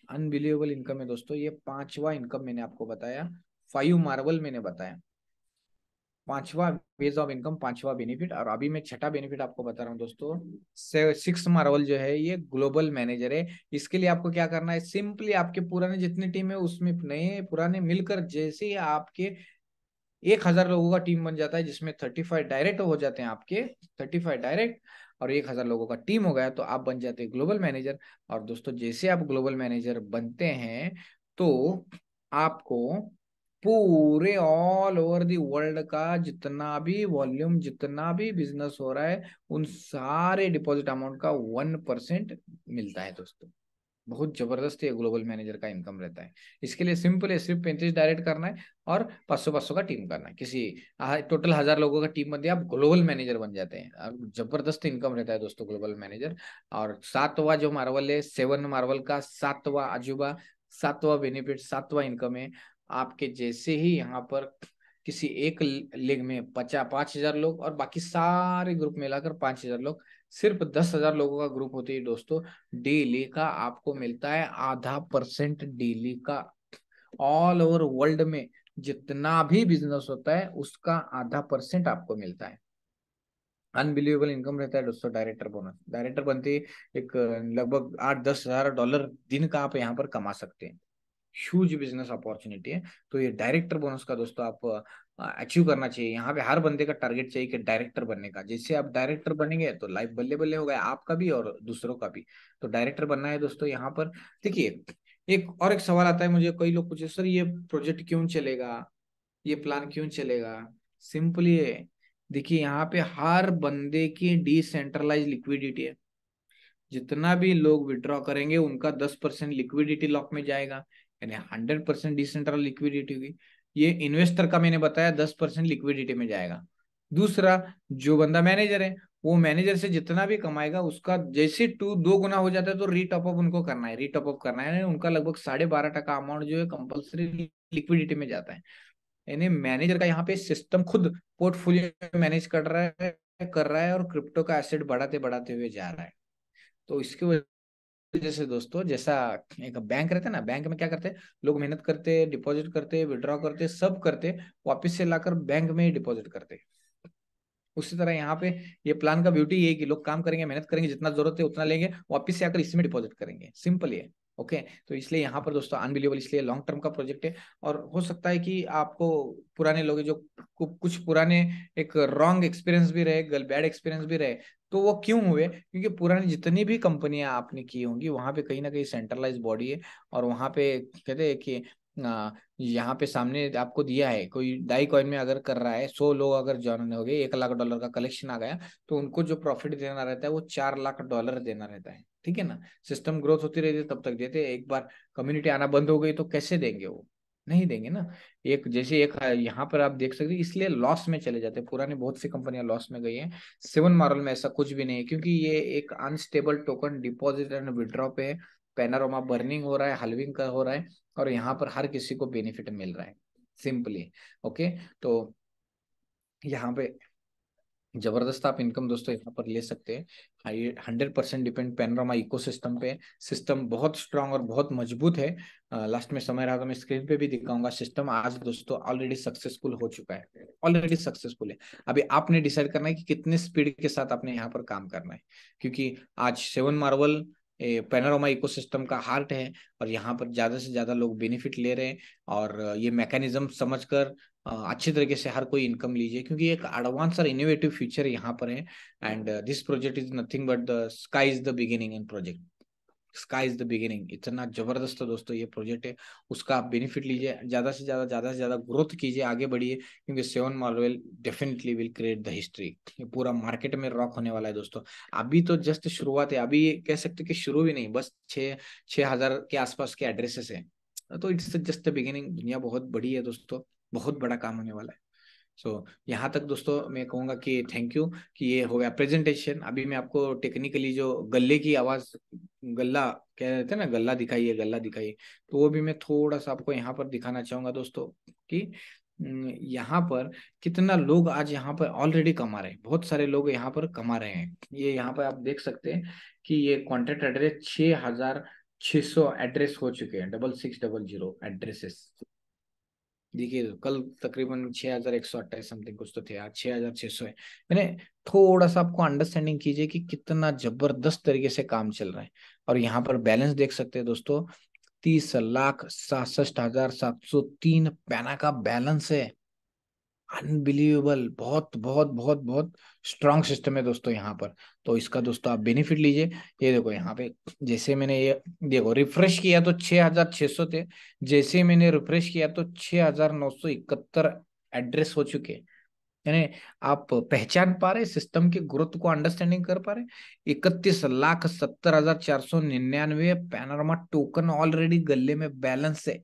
अनबिलीवेबल इनकम है दोस्तों। ये पांचवा इनकम मैंने आपको बताया, 5 मार्वल मैंने बताया, पांचवा वेज ऑफ इनकम, पांचवा बेनिफिट। और अभी मैं छठा बेनिफिट आपको बता रहा हूँ दोस्तों। 6 मार्वल जो है ये ग्लोबल मैनेजर है। इसके लिए आपको क्या करना है, सिंपली आपके पुराने जितनी टीम है उसमें नए पुराने मिलकर जैसे ही आपके 1,000 लोगों का टीम बन जाता है, जिसमें 35 डायरेक्ट हो जाते हैं आपके, 35 डायरेक्ट, और 1,000 लोगों का टीम हो गया तो आप बन जाते हैं ग्लोबल मैनेजर। और दोस्तों जैसे आप ग्लोबल मैनेजर बनते हैं तो आपको पूरे ऑल ओवर दी वर्ल्ड का जितना भी वॉल्यूम, जितना भी बिजनेस हो रहा है, उन सारे डिपॉजिट अमाउंट का 1% मिलता है दोस्तों। बहुत जबरदस्त ये ग्लोबल मैनेजर का इनकम रहता है। इसके लिए सिंपल है, सिर्फ 35 डायरेक्ट करना है और 500 का टीम करना है। किसी टोटल 1,000 लोगों का टीम बन दिया, आप ग्लोबल मैनेजर बन जाते हैं। अब जबरदस्त इनकम रहता है दोस्तों ग्लोबल मैनेजर। और सातवां जो मार्वल है, 7 मार्वल का सातवां अजूबा, सातवां बेनिफिट, सातवां इनकम है, आपके जैसे ही यहाँ पर किसी एक लेग में 5,000 लोग और बाकी सारे ग्रुप मिलाकर 5,000 लोग, सिर्फ 10,000 लोगों का ग्रुप होते ही दोस्तों डेली का आपको मिलता है ½ % डेली का। ऑल ओवर वर्ल्ड में जितना भी बिजनेस होता है उसका ½ % आपको मिलता है। अनबिलीवेबल इनकम रहता है दोस्तों। डायरेक्टर बोनस, डायरेक्टर बनते ही एक लगभग 8 10 हज़ार डॉलर दिन का आप यहाँ पर कमा सकते हैं। ह्यूज बिजनेस अपॉर्चुनिटी है। तो ये डायरेक्टर बोनस का दोस्तों आप अचीव करना चाहिए। यहाँ पे हर बंदे का टारगेट चाहिए कि डायरेक्टर बनने का। जैसे आप डायरेक्टर बनेंगे तो लाइफ बल्ले बल्ले हो गया आपका भी और दूसरों का भी। तो डायरेक्टर बनना है दोस्तों यहाँ पर। देखिए एक सवाल आता है मुझे, कई लोग पूछे सर ये प्रोजेक्ट क्यों चलेगा, ये प्लान क्यों चलेगा। सिंपली है, देखिए यहाँ पे हर बंदे की डिसेंट्रलाइज लिक्विडिटी है। जितना भी लोग विड्रॉ करेंगे उनका 10% लिक्विडिटी लॉक में जाएगा, यानी 100% डिसेंट्रल लिक्विडिटी होगी। ये इन्वेस्टर का मैंने बताया 10% लिक्विडिटी में जाएगा। दूसरा, जो बंदा मैनेजर है वो मैनेजर से जितना भी कमाएगा उसका जैसे 2 गुना हो जाता है तो रीटॉप अप उनको करना है, रीटॉप अप करना है, यानी उनका लगभग 12.5% अमाउंट जो है कंपल्सरी लिक्विडिटी में जाता है। यानी मैनेजर का यहाँ पे सिस्टम खुद पोर्टफोलियो मैनेज कर रहा है और क्रिप्टो का एसेट बढ़ाते बढ़ाते हुए जा रहा है। तो इसकी वजह से दोस्तों, जैसा एक बैंक रहता है ना, बैंक में क्या करते हैं लोग, मेहनत करते, डिपॉजिट करते, विड्रॉ करते, सब करते, वापस से लाकर बैंक में ही डिपॉजिट करते। उसी तरह यहाँ पे ये प्लान का ब्यूटी ये है कि लोग काम करेंगे, मेहनत करेंगे, जितना जरूरत है उतना लेंगे, वापस से आकर इसमें डिपॉजिट करेंगे। सिंपल ये। ओके, तो इसलिए यहाँ पर दोस्तों अनबिलीवेबल, इसलिए लॉन्ग टर्म का प्रोजेक्ट है। और हो सकता है कि आपको पुराने लोग जो कुछ पुराने एक रॉन्ग एक्सपीरियंस भी रहे, बैड एक्सपीरियंस भी रहे, तो वो क्यों हुए, क्योंकि पुरानी जितनी भी कंपनियां आपने की होंगी वहां पे कहीं ना कहीं सेंट्रलाइज बॉडी है। और वहां पे कहते हैं कि यहाँ पे सामने आपको दिया है, कोई डाई कॉइन में अगर कर रहा है, 100 लोग अगर ज्वाइन हो गए, 1 लाख डॉलर का कलेक्शन आ गया, तो उनको जो प्रॉफिट देना रहता है वो 4 लाख डॉलर देना रहता है। ठीक है ना। सिस्टम ग्रोथ होती रहती है तब तक देते, एक बार कम्युनिटी आना बंद हो गई तो कैसे देंगे, वो नहीं देंगे ना। एक जैसे एक यहाँ पर आप देख सकते हैं, इसलिए लॉस में चले जाते हैं पुराने, बहुत सी कंपनियां लॉस में गई हैं। 7 मार्वल में ऐसा कुछ भी नहीं है, क्योंकि ये एक unstable token deposit and withdraw पे है। पैनारोमा बर्निंग हो रहा है, हलविंग का हो रहा है, और यहाँ पर हर किसी को बेनिफिट मिल रहा है। सिंपली। ओके, तो यहाँ पे जबरदस्त आप इनकम दोस्तों यहाँ पर ले सकते हैं। 100% डिपेंड पैनोरामा इकोसिस्टम पे। सिस्टम बहुत स्ट्रांग और बहुत मजबूत है। लास्ट में समय रहा तो मैं स्क्रीन पे भी दिखाऊंगा। सिस्टम आज दोस्तों ऑलरेडी सक्सेसफुल हो चुका है, ऑलरेडी सक्सेसफुल है। अभी आपने डिसाइड करना है कि कितने स्पीड के साथ आपने यहाँ पर काम करना है, क्योंकि आज सेवन मार्वल पैनोरामा इकोसिस्टम का हार्ट है, और यहाँ पर ज्यादा से ज्यादा लोग बेनिफिट ले रहे हैं। और ये मैकेनिज्म समझकर अच्छी तरीके से हर कोई इनकम लीजिए, क्योंकि एक एडवांस और इनोवेटिव फ्यूचर यहाँ पर है। And this project is nothing but the sky is the beginning in project. Sky is the beginning, इतना जबरदस्त दोस्तों ये प्रोजेक्ट है। उसका आप बेनिफिट लीजिए, ज्यादा से ज्यादा ग्रोथ कीजिए, आगे बढ़िए, क्योंकि seven Marvel definitely will create the history. ये पूरा मार्केट में रॉक होने वाला है दोस्तों। अभी तो जस्ट शुरुआत है, अभी ये कह सकते हैं कि शुरू भी नहीं, बस 6,000 के आसपास के एड्रेसेस है। तो इट्स जस्ट द बिगिनिंग। दुनिया बहुत बड़ी है दोस्तों, बहुत बड़ा काम होने वाला है। यहाँ तक दोस्तों मैं कहूंगा कि थैंक यू, कि ये हो गया प्रेजेंटेशन। अभी मैं आपको टेक्निकली जो गल्ले की आवाज, गल्ला कह रहे थे ना, गल्ला दिखाइए गल्ला दिखाइए, तो वो भी मैं थोड़ा सा आपको यहाँ पर दिखाना चाहूंगा दोस्तों, कि यहाँ पर कितना लोग आज यहाँ पर ऑलरेडी कमा रहे हैं। बहुत सारे लोग यहाँ पर कमा रहे हैं। ये यहाँ पर आप देख सकते हैं कि ये कॉन्टेक्ट एड्रेस 6,600 एड्रेस हो चुके हैं, 6600 एड्रेसेस। देखिए कल तकरीबन 6,128 समथिंग कुछ तो थे, आज 6,600 है। मैंने थोड़ा सा आपको अंडरस्टैंडिंग कीजिए कि कितना जबरदस्त तरीके से काम चल रहा है। और यहाँ पर बैलेंस देख सकते हैं दोस्तों, 30,67,703 पैना का बैलेंस है। अनबिलीवेबल, बहुत बहुत बहुत बहुत स्ट्रांग सिस्टम है दोस्तों यहाँ पर। तो इसका दोस्तों आप बेनिफिट लीजिए। ये देखो यहाँ पे, जैसे मैंने ये देखो रिफ्रेश किया तो 6,600 थे, जैसे मैंने रिफ्रेश किया तो 6,971 एड्रेस हो चुके। यानी आप पहचान पा रहे सिस्टम के ग्रोथ को, अंडरस्टैंडिंग कर पा रहे। 31,70,499 पैनोरामा टोकन ऑलरेडी गले में बैलेंस है।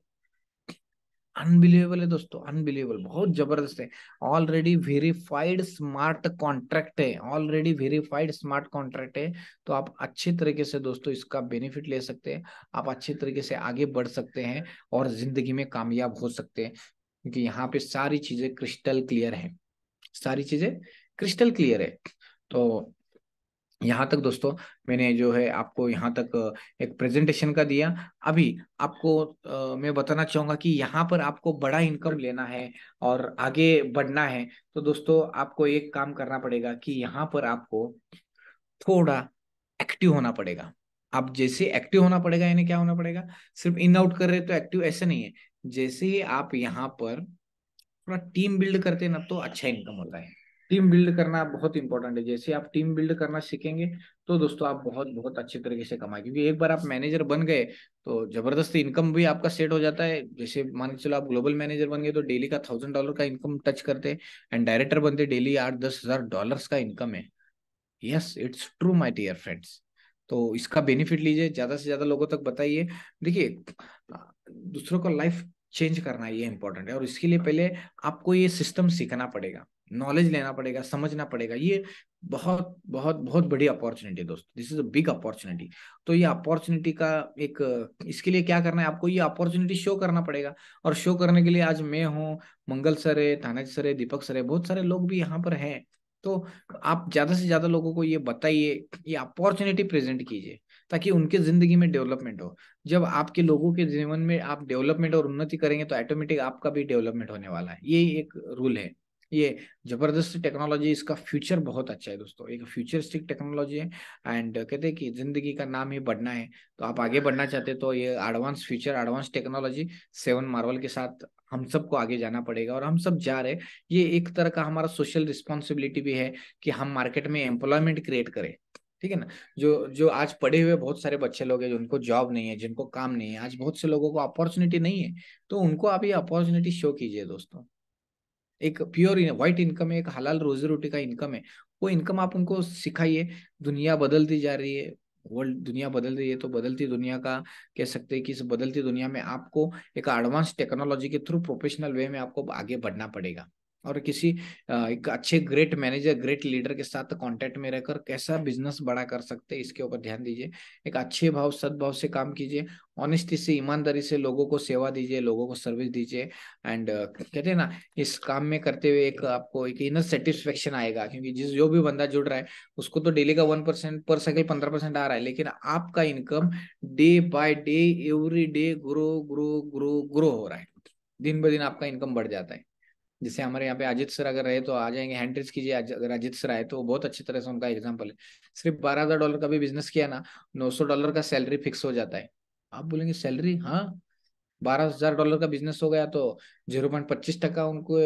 अनबिलीवेबल है दोस्तों, अनबिलीवेबल, बहुत जबरदस्त है। ऑलरेडी वेरीफाइड स्मार्ट कॉन्ट्रैक्ट है, ऑलरेडी वेरीफाइड स्मार्ट कॉन्ट्रैक्ट है। तो आप अच्छे तरीके से दोस्तों इसका बेनिफिट ले सकते हैं। आप अच्छे तरीके से आगे बढ़ सकते हैं और जिंदगी में कामयाब हो सकते हैं, क्योंकि यहाँ पे सारी चीजें क्रिस्टल क्लियर है, सारी चीजें क्रिस्टल क्लियर है। तो यहाँ तक दोस्तों मैंने जो है आपको यहाँ तक एक प्रेजेंटेशन का दिया। अभी आपको मैं बताना चाहूंगा कि यहाँ पर आपको बड़ा इनकम लेना है और आगे बढ़ना है, तो दोस्तों आपको एक काम करना पड़ेगा कि यहाँ पर आपको थोड़ा एक्टिव होना पड़ेगा। आप जैसे एक्टिव होना पड़ेगा, यानी क्या होना पड़ेगा, सिर्फ इन आउट कर रहे तो एक्टिव ऐसे नहीं है। जैसे ही आप यहाँ पर थोड़ा टीम बिल्ड करते हैं ना, तो अच्छा इनकम होता है। टीम बिल्ड करना बहुत इंपॉर्टेंट है। जैसे आप टीम बिल्ड करना सीखेंगे, तो दोस्तों आप बहुत बहुत अच्छे तरीके से कमाए, क्योंकि एक बार आप मैनेजर बन गए तो जबरदस्त इनकम भी आपका सेट हो जाता है। जैसे मान के चलो आप ग्लोबल मैनेजर बन गए तो डेली का $1,000 का इनकम टच करते हैं। एंड डायरेक्टर बनते डेली 8-10 हजार डॉलर्स का इनकम है। Yes it's true my dear friends. तो इसका बेनिफिट लीजिए, ज्यादा से ज्यादा लोगों तक बताइए। देखिए दूसरों का लाइफ चेंज करना ये इंपॉर्टेंट है, और इसके लिए पहले आपको ये सिस्टम सीखना पड़ेगा, नॉलेज लेना पड़ेगा, समझना पड़ेगा। ये बहुत बहुत बहुत बड़ी अपॉर्चुनिटी है दोस्त, this is a big opportunity. तो ये अपॉर्चुनिटी का एक, इसके लिए क्या करना है, आपको ये अपॉर्चुनिटी शो करना पड़ेगा। और शो करने के लिए आज मैं हूँ, मंगल सर है, तानज सर है, दीपक सर है, बहुत सारे लोग भी यहाँ पर हैं। तो आप ज्यादा से ज्यादा लोगों को ये बताइए, ये अपॉर्चुनिटी प्रेजेंट कीजिए, ताकि उनके जिंदगी में डेवलपमेंट हो। जब आपके लोगों के जीवन में आप डेवलपमेंट और उन्नति करेंगे, तो ऑटोमेटिक आपका भी डेवलपमेंट होने वाला है। ये एक रूल है। ये जबरदस्त टेक्नोलॉजी, इसका फ्यूचर बहुत अच्छा है दोस्तों, एक फ्यूचरिस्टिक टेक्नोलॉजी है। एंड कहते हैं कि जिंदगी का नाम ही बढ़ना है। तो आप आगे बढ़ना चाहते हैं, तो ये advance future, advance technology seven Marvel के साथ हम सबको आगे जाना पड़ेगा, और हम सब जा रहे हैं। ये एक तरह का हमारा सोशल रिस्पॉन्सिबिलिटी भी है कि हम मार्केट में एम्प्लॉयमेंट क्रिएट करें। ठीक है ना। जो जो आज पढ़े हुए बहुत सारे बच्चे लोग हैं, जिनको जॉब नहीं है, जिनको काम नहीं है, आज बहुत से लोगों को अपॉर्चुनिटी नहीं है, तो उनको आप ये अपॉर्चुनिटी शो कीजिए दोस्तों। एक प्योर व्हाइट इनकम है, एक हलाल रोजी रोटी का इनकम है, वो इनकम आप उनको सिखाइए। दुनिया बदलती जा रही है, वर्ल्ड दुनिया बदल रही है, तो बदलती दुनिया का कह सकते हैं कि इस बदलती दुनिया में आपको एक एडवांस टेक्नोलॉजी के थ्रू प्रोफेशनल वे में आपको आगे बढ़ना पड़ेगा। और किसी एक अच्छे ग्रेट मैनेजर, ग्रेट लीडर के साथ कांटेक्ट में रहकर कैसा बिजनेस बड़ा कर सकते हैं, इसके ऊपर ध्यान दीजिए। एक अच्छे भाव सद्भाव से काम कीजिए, ऑनेस्टी से, ईमानदारी से लोगों को सेवा दीजिए, लोगों को सर्विस दीजिए। एंड कहते हैं ना, इस काम में करते हुए एक आपको एक इनर सेटिस्फेक्शन आएगा, क्योंकि जिस जो भी बंदा जुड़ रहा है उसको तो डेली का 1% पर साइकिल 15% आ रहा है, लेकिन आपका income day by day, every day grow grow grow grow हो रहा है। दिन ब दिन आपका इनकम बढ़ जाता है। जैसे हमारे यहाँ पे अजित सर अगर रहे तो आ जाएंगे, हैंड्रिज कीजिए। अगर अजित सर आए तो वो बहुत अच्छी तरह से उनका एग्जाम्पल है। सिर्फ $12,000 का भी बिजनेस किया ना, $900 का सैलरी फिक्स हो जाता है। आप बोलेंगे सैलरी, हाँ, $12,000 का बिजनेस हो गया तो 0.25% उनको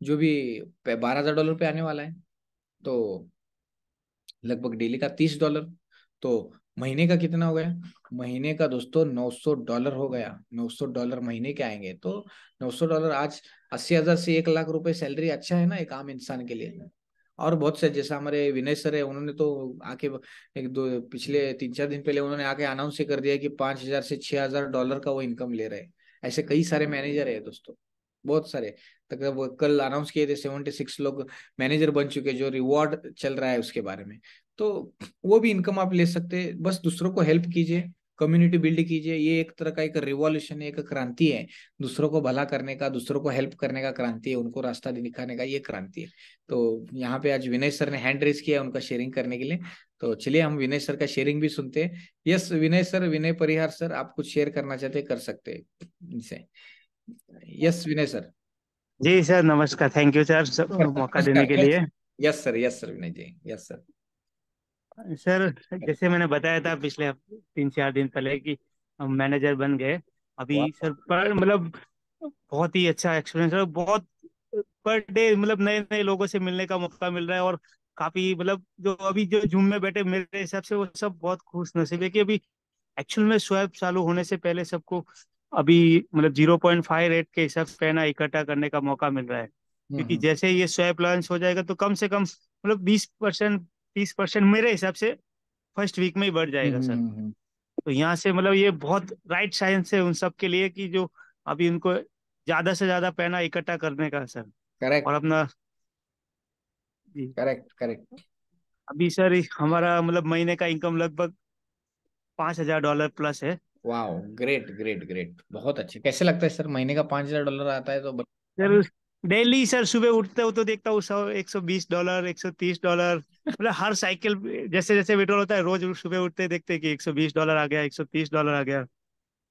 जो भी $12,000 पे आने वाला है, तो लगभग डेली का $30। तो महीने का कितना हो गया? महीने का दोस्तों $900 हो गया। $900 महीने के आएंगे तो $900 आज 80,000 से 1 लाख रुपए सैलरी अच्छा है ना एक आम इंसान के लिए। और बहुत से जैसा हमारे विनय सर है, उन्होंने तो आके एक दो पिछले 3-4 दिन पहले उन्होंने आके अनाउंस ही कर दिया कि 5,000 से $6,000 का वो इनकम ले रहे हैं। ऐसे कई सारे मैनेजर है दोस्तों, बहुत सारे। तक वो कल अनाउंस किए थे 76 लोग मैनेजर बन चुके, जो रिवॉर्ड चल रहा है उसके बारे में। तो वो भी इनकम आप ले सकते हैं। बस दूसरों को हेल्प कीजिए, कम्युनिटी बिल्ड कीजिए। ये एक तरह का एक रिवॉल्यूशन है, एक क्रांति है। दूसरों को भला करने का, दूसरों को हेल्प करने का क्रांति है, उनको रास्ता दिखाने का ये क्रांति है। तो यहाँ पे आज विनय सर ने हैंड रेज किया उनका शेयरिंग करने के लिए। तो चलिए हम विनय सर का शेयरिंग भी सुनते हैं। यस विनय सर, विनय परिहार सर, आप कुछ शेयर करना चाहते हैं कर सकते हैं इनसे। यस विनय सर। जी सर, नमस्कार। थैंक यू सर मौका देने नमस्कार। के यस, लिए। यस सर, यस सर विनय जी, यस सर। सर, जैसे मैंने बताया था पिछले 3-4 दिन पहले कि हम मैनेजर बन गए अभी वाह। सर। पर मतलब बहुत ही अच्छा एक्सपीरियंस है। बहुत पर डे मतलब नए नए लोगों से मिलने का मौका मिल रहा है। और काफी मतलब जो अभी जो जूम में बैठे मेरे हिसाब से वो सब बहुत खुश नसीब है कि अभी एक्चुअल में स्वैप चालू होने से पहले सबको अभी मतलब 0.5 रेट के हिसाब से पैसा इकट्ठा करने का मौका मिल रहा है। क्योंकि हम्म। जैसे ये स्वैप लॉन्च हो जाएगा तो कम से कम मतलब 20%, 30% मेरे हिसाब से फर्स्ट वीक में ही बढ़ जाएगा सर। हम्म। तो यहाँ से मतलब ये बहुत राइट साइंस है उन सब के लिए कि जो अभी उनको ज्यादा से ज्यादा पैसा इकट्ठा करने का है, सर। और करेक्ट, अपना जी, करेक्ट, करेक्ट। अभी सर हमारा मतलब महीने का इनकम लगभग $5,000 प्लस है। वाह, ग्रेट ग्रेट ग्रेट, बहुत अच्छे। कैसे लगता है सर, महीने का $5,000 आता है तो सर डेली सर सुबह उठते हो तो देखता हूँ $120, $130 मतलब हर साइकिल जैसे जैसे विड्रॉल होता है रोज सुबह उठते देखते कि $120 आ गया, $130 आ गया।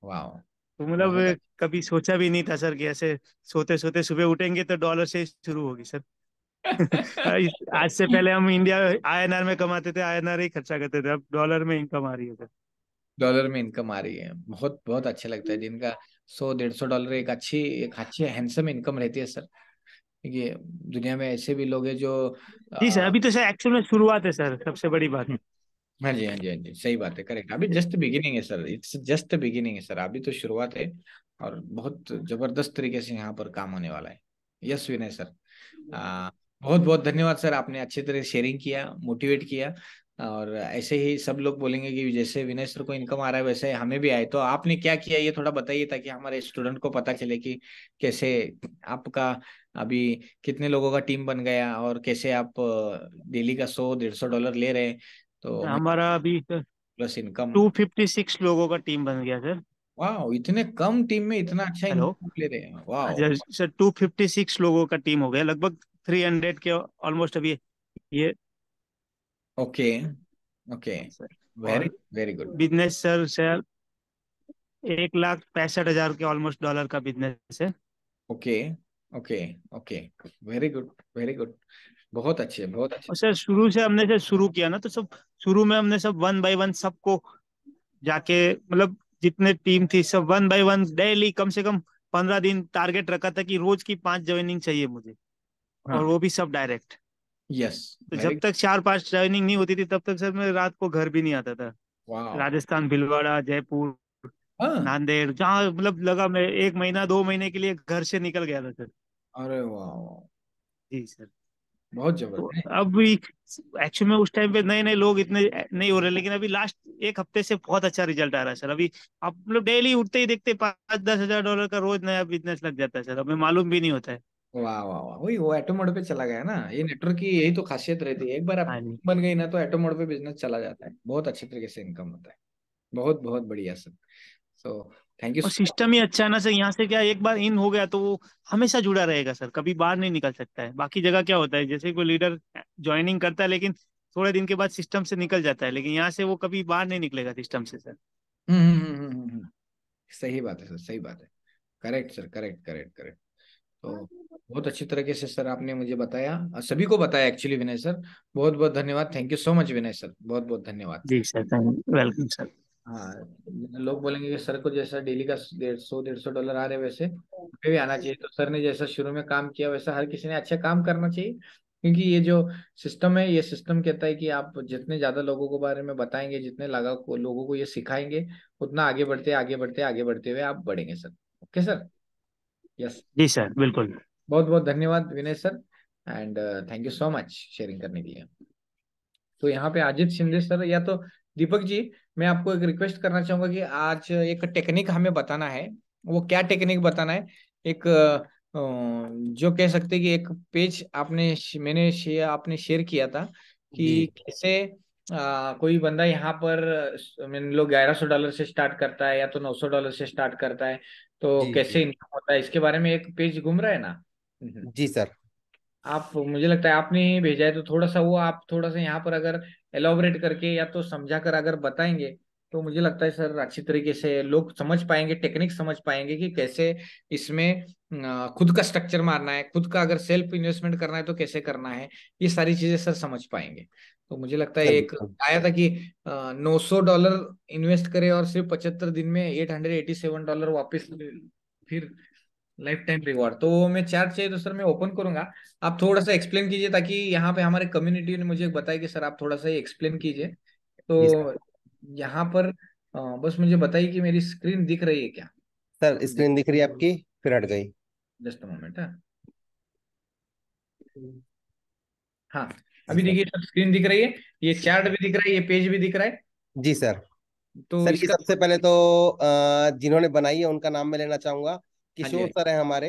वाह, तो बहुत मतलब अच्छा। कभी सोचा भी नहीं था सर कि ऐसे सोते सोते सुबह उठेंगे तो डॉलर से शुरू होगी सर। आज से पहले हम इंडिया INR में कमाते थे, INR ही खर्चा करते थे, अब डॉलर में इनकम आ रही है सर। डॉलर में इनकम आ रही है, बहुत बहुत अच्छा लगता है जिनका 100-150 डॉलर एक अच्छी हैंडसम इनकम रहती है सर। ये दुनिया में ऐसे भी लोग हैं जो जी सर, आ, अभी तो सर एक्चुअल में शुरुआत है सर, सबसे बड़ी बात। हाँ जी, हाँ जी, हाँ जी, सही बात है, करेक्ट। अभी जस्ट बिगिनिंग है सर, इट्स जस्ट बिगिनिंग है सर, अभी तो शुरुआत है। और बहुत जबरदस्त तरीके से यहाँ पर काम होने वाला है। यस विनय सर। आ, बहुत बहुत धन्यवाद सर, आपने अच्छी तरह शेयरिंग किया, मोटिवेट किया। और ऐसे ही सब लोग बोलेंगे कि जैसे विनय सर को इनकम आ रहा है वैसे हमें भी आए। तो आपने क्या किया ये थोड़ा बताइए, ताकि हमारे स्टूडेंट को पता चले कि कैसे आपका अभी कितने लोगों का टीम बन गया, और कैसे आप डेली का 100-150 डॉलर ले रहे हैं। तो हमारा अभी प्लस इनकम। 256 लोगों का टीम बन गया सर। वाह, इतने कम टीम में इतना अच्छा हेलो। इनकम ले रहे हैं, वाह। अच्छा सर, 256 लोगों का टीम हो गया, लगभग 300 के ऑलमोस्ट अभी ये। ओके, ओके, हाँ सर। वेरी और वेरी गुड। बिजनेस सर 1,65,000 के ऑलमोस्ट डॉलर का बिजनेस है। Okay, okay, okay, very good, very good, बहुत अच्छे, बहुत अच्छे। और सर शुरू से हमने से शुरू किया ना तो सब शुरू में हमने सब वन बाय वन सबको जाके मतलब जितने टीम थी सब वन बाय वन डेली कम से कम 15 दिन टारगेट रखा था कि रोज की 5 ज्वाइनिंग चाहिए मुझे। और हाँ। वो भी सब डायरेक्ट। यस। तो जब वेरी। तक 4-5 ज्वाइनिंग नहीं होती थी तब तक सर मैं रात को घर भी नहीं आता था। वाह। राजस्थान, भीलवाड़ा, जयपुर, हाँ। नांदेड़, जहाँ मतलब लगा मैं 1 महीना 2 महीने के लिए घर से निकल गया था सर। अरे वाह, जी सर। बहुत तो जबरदस्त। अब भी एक्चुअली में उस टाइम पे नए नए लोग इतने नहीं हो रहे, लेकिन अभी लास्ट 1 हफ्ते से बहुत अच्छा रिजल्ट आ रहा है सर। अभी आप मतलब डेली उठते ही देखते $5-10 हजार का रोज नया बिजनेस लग जाता है सर, हमें मालूम भी नहीं होता है। वाह वाह वाह, वही वो ऑटो मोड पे चला गया ना, ये नेटवर्क की यही तो खासियत रहती है, एक बार आप हाँ जी। बन गई ना तो ऑटो मोड पे बिजनेस चला जाता है, बहुत अच्छे तरीके से इनकम होता है। बहुत बहुत बढ़िया सर। सो थैंक यू और सो सिस्टम ही अच्छा है ना सर, यहाँ से क्या एक बार इन हो गया तो वो हमेशा जुड़ा रहेगा सर, कभी बाहर नहीं निकल सकता है। बाकी जगह क्या होता है, जैसे कोई लीडर ज्वाइनिंग करता है लेकिन थोड़े दिन के बाद सिस्टम से निकल जाता है, लेकिन यहाँ से वो कभी बाहर नहीं निकलेगा सिस्टम से सर। सही बात है सर, सही बात है। Correct sir, correct correct correct. तो बहुत अच्छी तरीके से सर आपने मुझे बताया, और सभी को बताया एक्चुअली विनय सर। बहुत बहुत धन्यवाद, thank you so much Vinay sir, बहुत बहुत धन्यवाद। जी सर, थैंक वेलकम सर। हाँ, लोग बोलेंगे कि सर को जैसा डेली का 150 $150 आ रहे वैसे हमें भी आना चाहिए, तो सर ने जैसा शुरू में काम किया वैसा हर किसी ने अच्छा काम करना चाहिए, क्योंकि ये जो सिस्टम है, ये सिस्टम कहता है कि आप जितने ज्यादा लोगों को बारे में बताएंगे, जितने लोगों को ये सिखाएंगे, उतना आगे बढ़ते आगे बढ़ते आगे बढ़ते हुए आप बढ़ेंगे सर। Okay sir. यस। जी सर, बिल्कुल। बहुत बहुत धन्यवाद Vinay sir, and thank you so much sharing करने के लिए। तो यहाँ पे अजित शिंदे सर या तो दीपक जी, मैं आपको एक रिक्वेस्ट करना चाहूंगा कि आज एक टेक्निक हमें बताना है। वो क्या टेक्निक बताना है? एक जो कह सकते हैं कि एक पेज आपने शेयर किया था जी कि कैसे कोई बंदा यहाँ पर मान लो $1100 से स्टार्ट करता है या तो $900 से स्टार्ट करता है, तो जी कैसे जी इनकम होता है, इसके बारे में एक पेज घूम रहा है ना। जी सर। आप, मुझे लगता है आपने ही भेजा है, तो थोड़ा सा वो आप थोड़ा सा यहाँ पर अगर एलोबरेट करके या तो समझा कर अगर बताएंगे, तो मुझे लगता है सर अच्छी तरीके से लोग समझ पाएंगे, टेक्निक समझ पाएंगे कि कैसे इसमें खुद का स्ट्रक्चर मारना है, खुद का अगर सेल्फ इन्वेस्टमेंट करना है तो कैसे करना है, ये सारी चीजें सर समझ पाएंगे। तो मुझे लगता है सर एक बिल्कुल। आया था कि $900 इन्वेस्ट करे और सिर्फ 75 दिन में $887 वापस, फिर लाइफ टाइम रिवॉर्ड। तो वो मैं चार्ट चाहिए तो सर मैं ओपन करूंगा, आप थोड़ा सा एक्सप्लेन कीजिए, ताकि यहाँ पे हमारे कम्युनिटी ने मुझे बताया कि सर आप थोड़ा सा एक्सप्लेन कीजिए। जी सर। तो यहाँ पर बस मुझे बताइए कि मेरी स्क्रीन दिख रही है क्या। सर स्क्रीन दिख रही है आपकी, फिर हट गई। Just a moment. हाँ हाँ, जी अभी सर। देखिए सर स्क्रीन दिख रही है, ये चार्ट भी दिख रहा है, ये पेज भी दिख रहा है। जी सर। तो सर ये इसका, सबसे पहले तो जिन्होंने बनाई है उनका नाम मैं लेना चाहूंगा। हाँ जी किशोर सर है हमारे,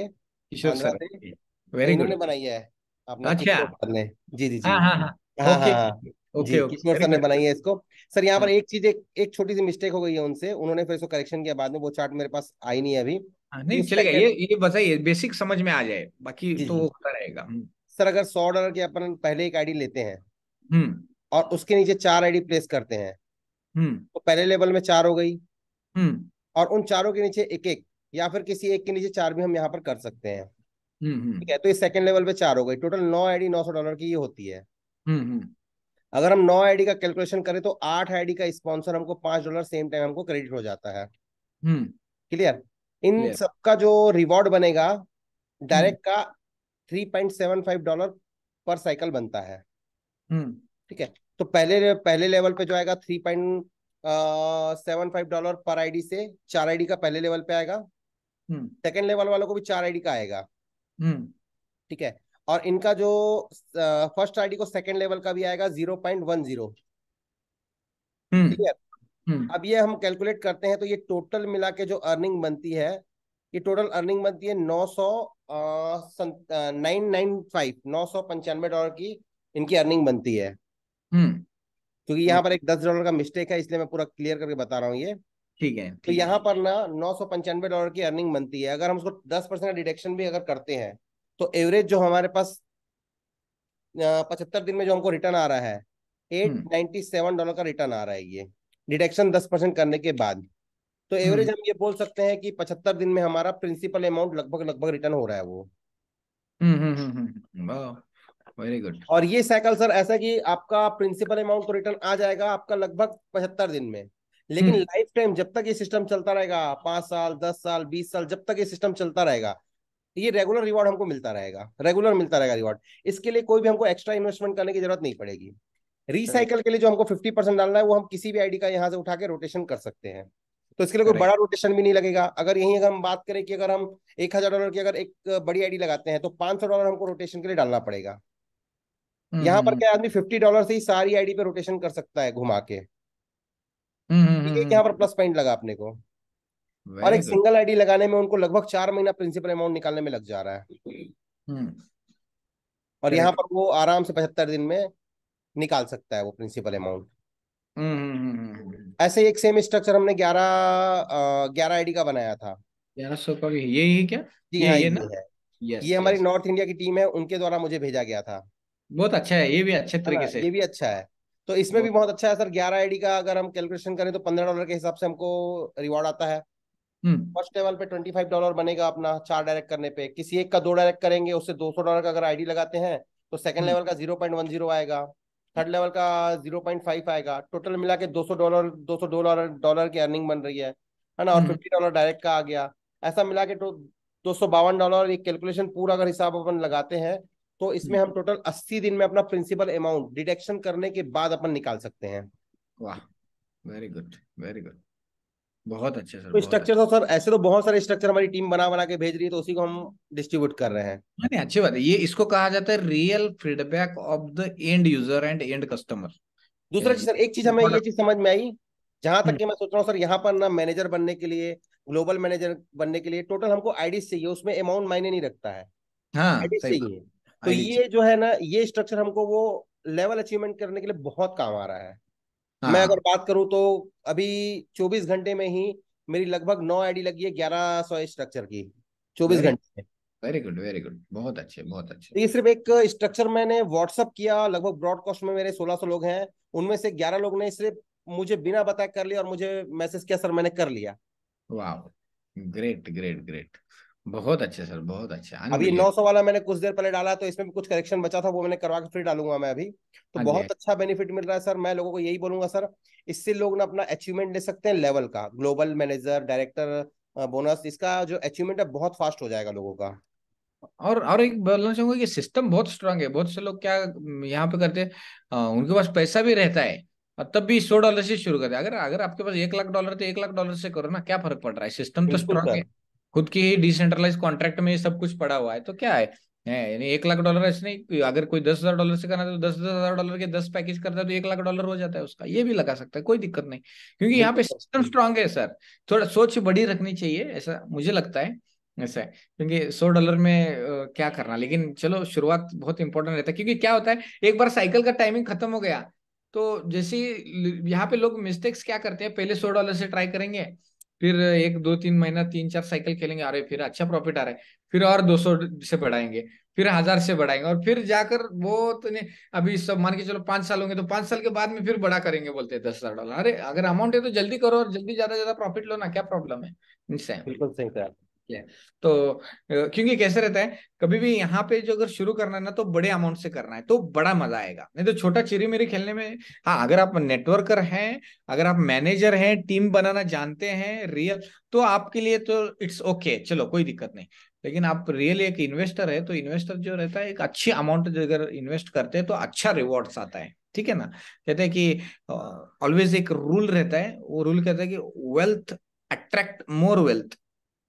किशोर आंध्रा सर, से। वेरी इन्होंने गुड। बनाई है, अपना अच्छा, किशोर सर ने। जी जी जी। हाँ हाँ हाँ, हाँ हाँ ओके हाँ। ओके जी ओके, किशोर वेरी सर ने गुड। बनाई है इसको। सर यहाँ पर हाँ एक चीज, एक छोटी सी मिस्टेक हो गई है उनसे, उन्होंने फिर इसको करेक्शन किया बाद में, वो चार्ट मेरे पास आई नहीं है अभी। हाँ, ये नहीं चलेगा, सेकंड। ये बताइए, बेसिक समझ में आ जाए, बाकी जी तो वो जी। होता रहेगा। सर अगर $100 की अपन पहले एक आईडी लेते हैं हम्म और उसके नीचे 4 आईडी प्लेस करते हैं, हम्म तो पहले लेवल में 4 हो गई, हम्म और उन चारों के नीचे एक एक, या फिर किसी एक के नीचे 4 भी हम यहाँ पर कर सकते हैं। ठीक हम्म है, तो इस सेकंड लेवल पे 4 हो गई, टोटल 9 आईडी $900 की ये होती है। हम्म। अगर हम 9 आईडी का कैलकुलेशन करें तो 8 आईडी का स्पॉन्सर हमको $5 सेम टाइम हमको क्रेडिट हो जाता है। हम्म। क्लियर। In clear. सबका जो रिवॉर्ड बनेगा हम्म डायरेक्ट का $3.75 पर साइकिल बनता है। हम्म ठीक है। तो पहले पहले लेवल पे जो आएगा $3.75 पर आईडी से 4 आईडी का पहले लेवल पे आएगा। हम्म सेकेंड लेवल वालों को भी 4 आईडी का आएगा। हम्म ठीक है। और इनका जो फर्स्ट आईडी को सेकेंड लेवल का भी आएगा 0.10। हम्म क्लियर। हम्म अब ये हम कैलकुलेट करते हैं तो ये टोटल मिला के जो अर्निंग बनती है, ये टोटल अर्निंग बनती है 995 $995 की इनकी अर्निंग बनती है। हम्म। क्योंकि यहाँ पर ओके, एक $10 का मिस्टेक है, इसलिए मैं पूरा क्लियर करके बता रहा हूँ ये। ठीक है तो ठीक है। यहाँ पर ना $995 की अर्निंग बनती है, अगर हम उसको 10% का डिडक्शन भी अगर करते हैं, तो एवरेज जो हमारे पास 75 दिन में जो हमको रिटर्न आ रहा है, हम्म $897 का रिटर्न आ रहा है ये, डिडक्शन 10% करने के बाद। तो एवरेज हम्म हम ये बोल सकते हैं कि 75 दिन में हमारा प्रिंसिपल अमाउंट लगभग लगभग रिटर्न हो रहा है वो। Very good. और ये साइकिल सर ऐसा कि आपका प्रिंसिपल अमाउंट तो रिटर्न आ जाएगा आपका लगभग 75 दिन में, लेकिन हम्म लाइफ टाइम जब तक ये सिस्टम चलता रहेगा, 5 साल 10 साल 20 साल, जब तक ये सिस्टम चलता रहेगा, ये रेगुलर रिवॉर्ड हमको मिलता रहेगा, रेगुलर मिलता रहेगा रिवॉर्ड। इसके लिए कोई भी हमको एक्स्ट्रा इन्वेस्टमेंट करने की जरूरत नहीं पड़ेगी। करेक्ट रिसाइकल के लिए जो हमको 50% डालना है वो हम किसी भी आईडी का यहाँ से उठा के रोटेशन कर सकते हैं। तो इसके लिए कोई करेक्ट। बड़ा रोटेशन भी नहीं लगेगा। अगर यहीं अगर हम बात करें कि अगर हम $1,000 की अगर एक बड़ी आईडी लगाते हैं तो $500 हमको रोटेशन के लिए डालना पड़ेगा। यहाँ पर हम्म क्या आदमी $50 से ही सारी आईडी पे रोटेशन कर सकता है घुमा के। ठीक है, यहाँ पर प्लस पॉइंट लगा अपने को। और वेरी एक गुड। सिंगल आईडी लगाने में उनको लगभग 4 महीना प्रिंसिपल अमाउंट निकालने में लग जा रहा है। हम्म। और यहाँ करेक्ट। पर वो आराम से 75 दिन में निकाल सकता है वो प्रिंसिपल अमाउंट। ऐसे ही एक सेम स्ट्रक्चर हमने 11 आईडी का बनाया था। 1100 का भी यही है क्या? जी हाँ, ये ये ना। है। ये यस हमारी यस। नॉर्थ इंडिया की टीम है, उनके द्वारा मुझे भेजा गया था। बहुत अच्छा है, ये भी अच्छे है ना, तरीके से। ये भी अच्छा है। तो इसमें भी बहुत। बहुत अच्छा है सर। 11 आईडी का अगर हम कैलकुलेशन करें तो $15 के हिसाब से हमको रिवॉर्ड आता है। हम्म। फर्स्ट लेवल पे $25 बनेगा अपना, 4 डायरेक्ट करने पे। किसी एक का 2 डायरेक्ट करेंगे, उससे $200 का अगर आईडी लगाते हैं तो सेकंड हम्म। लेवल का 0.10 आएगा, थर्ड लेवल का 0.5 आएगा। टोटल मिला के $200 की अर्निंग बन रही है ना। और हम्म। $50 डायरेक्ट का आ गया। ऐसा मिला के तो $252। एक कैलकुलेशन पूरा अगर हिसाब अपन लगाते हैं तो इसमें हम्म। हम टोटल 80 दिन में अपना प्रिंसिपल अमाउंट डिडक्शन करने के बाद अपन निकाल सकते हैं। वाह। Very good very good. बहुत अच्छे सर, तो बहुत स्ट्रक्चर अच्छे। तो सर ऐसे तो बहुत सारे स्ट्रक्चर हमारी टीम बना बना के भेज रही है, तो उसी को हम डिस्ट्रीब्यूट कर रहे हैं। नहीं, अच्छी बात है। ये इसको कहा जाता है real feedback of the end user and and customer. दूसरा चीज सर, एक चीज हमें ये चीज समझ में आई, जहां तक हम्म। कि मैं सोच रहा हूँ सर, यहाँ पर ना मैनेजर बनने के लिए, ग्लोबल मैनेजर बनने के लिए टोटल हमको आईडीज चाहिए, उसमें अमाउंट मायने नहीं रखता है। हाँ आईडीज सही बात। चाहिए। तो आईडी ये चाहिए। जो है ना, ये स्ट्रक्चर हमको वो लेवल अचीवमेंट करने के लिए बहुत काम आ रहा है। मैं अगर हाँ। बात करूँ तो अभी 24 घंटे में ही मेरी लगभग 9 आईडी लगी है 1100 स्ट्रक्चर की, 24 घंटे। वेरी गुड वेरी गुड, बहुत अच्छे बहुत अच्छे। तो ये सिर्फ एक स्ट्रक्चर मैंने व्हाट्सअप किया, लगभग ब्रॉडकास्ट में मेरे 1600 लोग हैं, उनमें से 11 लोग ने सिर्फ मुझे बिना बताए कर लिया, और मुझे मैसेज किया सर मैंने कर लिया। वाह। Great great great. बहुत अच्छे सर, बहुत अच्छे, अभी अनबिलीव। 900 वाला मैंने कुछ देर पहले डाला, तो इसमें भी कुछ करेक्शन बचा था, वो मैंने करवा के फिर डालूंगा मैं अभी। तो हाँ जी। बहुत अच्छा बेनिफिट मिल रहा है सर। मैं लोगों को यही बोलूंगा सर, इससे लोग ना अपना अचीवमेंट ले सकते हैं लेवल का, ग्लोबल मैनेजर, डायरेक्टर, बोनस। इसका जो अचीवमेंट है बहुत फास्ट हो जाएगा लोगों का। और एक बोलना चाहूंगा कि सिस्टम बहुत स्ट्रांग है। बहुत से लोग क्या यहाँ पे करते हैं, उनके पास पैसा भी रहता है और तब भी $100 से शुरू करते हैं। अगर अगर आपके पास $1 लाख तो $1 लाख से करो ना, क्या फर्क पड़ रहा है? सिस्टम तो बिल्कुल स्ट्रांग है। सर। खुद की ही डिसेंट्रलाइज कॉन्ट्रैक्ट में ये सब कुछ पड़ा हुआ है, तो क्या है यानी $1 लाख ऐसे नहीं। अगर कोई $10,000 से करना है तो $10,000 के 10 पैकेज करता है तो $1 लाख हो जाता है उसका। ये भी लगा सकता है, कोई दिक्कत नहीं, क्योंकि यहाँ बिल्कुल पे सिस्टम सर। स्ट्रांग है सर। थोड़ा सोच बड़ी रखनी चाहिए, ऐसा मुझे लगता है। ऐसा है, क्योंकि $100 में क्या करना। लेकिन चलो, शुरुआत बहुत इंपॉर्टेंट रहता है, क्योंकि क्या होता है, एक बार साइकिल का टाइमिंग खत्म हो गया तो जैसे यहाँ पे लोग मिस्टेक्स क्या करते हैं, पहले $100 से ट्राई करेंगे, फिर 1 2 3 महीना 3 4 साइकिल खेलेंगे, अरे फिर अच्छा प्रॉफिट आ रहा है, फिर और 200 से बढ़ाएंगे, फिर 1000 से बढ़ाएंगे, और फिर जाकर वो तो नहीं, अभी सब मान के चलो 5 साल होंगे तो 5 साल के बाद में फिर बड़ा करेंगे, बोलते हैं $10,000। अरे अगर अमाउंट है तो जल्दी करो और जल्दी ज्यादा ज्यादा प्रॉफिट लो ना, क्या प्रॉब्लम है इनसे? बिल्कुल सही सर। है। तो क्योंकि कैसे रहता है, कभी भी यहाँ पे जो अगर शुरू करना है ना, तो बड़े अमाउंट से करना है तो बड़ा मजा आएगा, नहीं तो छोटा चिरी मेरी खेलने में। हाँ, अगर आप नेटवर्कर हैं, अगर आप मैनेजर हैं, टीम बनाना जानते हैं रियल, तो आपके लिए तो इट्स ओके, चलो कोई दिक्कत नहीं। लेकिन आप रियल एक इन्वेस्टर है, तो इन्वेस्टर जो रहता है, एक अच्छी अमाउंट अगर इन्वेस्ट करते हैं तो अच्छा रिवॉर्ड्स आता है, ठीक है ना। कहते हैं कि ऑलवेज एक रूल रहता है, वो रूल कहता है कि वेल्थ अट्रैक्ट मोर वेल्थ।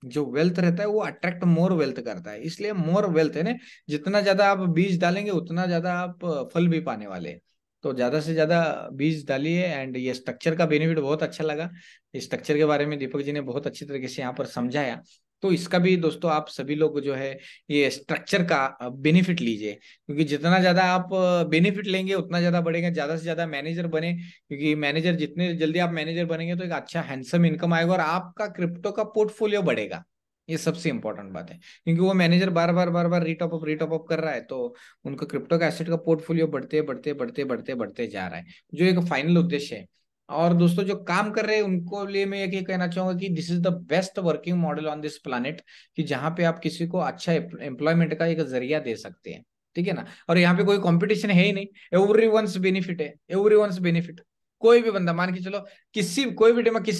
जो वेल्थ रहता है वो अट्रैक्ट मोर वेल्थ करता है, इसलिए मोर वेल्थ है ना। जितना ज्यादा आप बीज डालेंगे उतना ज्यादा आप फल भी पाने वाले हैं। तो ज्यादा से ज्यादा बीज डालिए। एंड ये स्ट्रक्चर का बेनिफिट बहुत अच्छा लगा। इस स्ट्रक्चर के बारे में दीपक जी ने बहुत अच्छी तरीके से यहाँ पर समझाया। तो इसका भी दोस्तों आप सभी लोग जो है, ये स्ट्रक्चर का बेनिफिट लीजिए, क्योंकि जितना ज्यादा आप बेनिफिट लेंगे उतना ज्यादा बढ़ेगा। ज्यादा से ज्यादा मैनेजर बने, क्योंकि मैनेजर जितने जल्दी आप मैनेजर बनेंगे तो एक अच्छा हैंडसम इनकम आएगा और आपका क्रिप्टो का पोर्टफोलियो बढ़ेगा। ये सबसे इंपॉर्टेंट बात है, क्योंकि वो मैनेजर बार बार रिटॉप अप कर रहा है, तो उनका क्रिप्टो का एसेट का पोर्टफोलियो बढ़ते जा रहा है, जो एक फाइनल उद्देश्य है। और दोस्तों जो काम कर रहे हैं उनको लिए मैं ये कहना चाहूंगा कि this is the best working model on this planet, कि जहां पे आप किसी को अच्छा एम्प्लॉयमेंट का एक जरिया दे सकते हैं, ठीक है ना। और यहाँ पे कोई कंपटीशन है ही नहीं, एवरी वंस बेनिफिट है, एवरी वंस बेनिफिट। कोई भी बंदा मान के चलो, किसी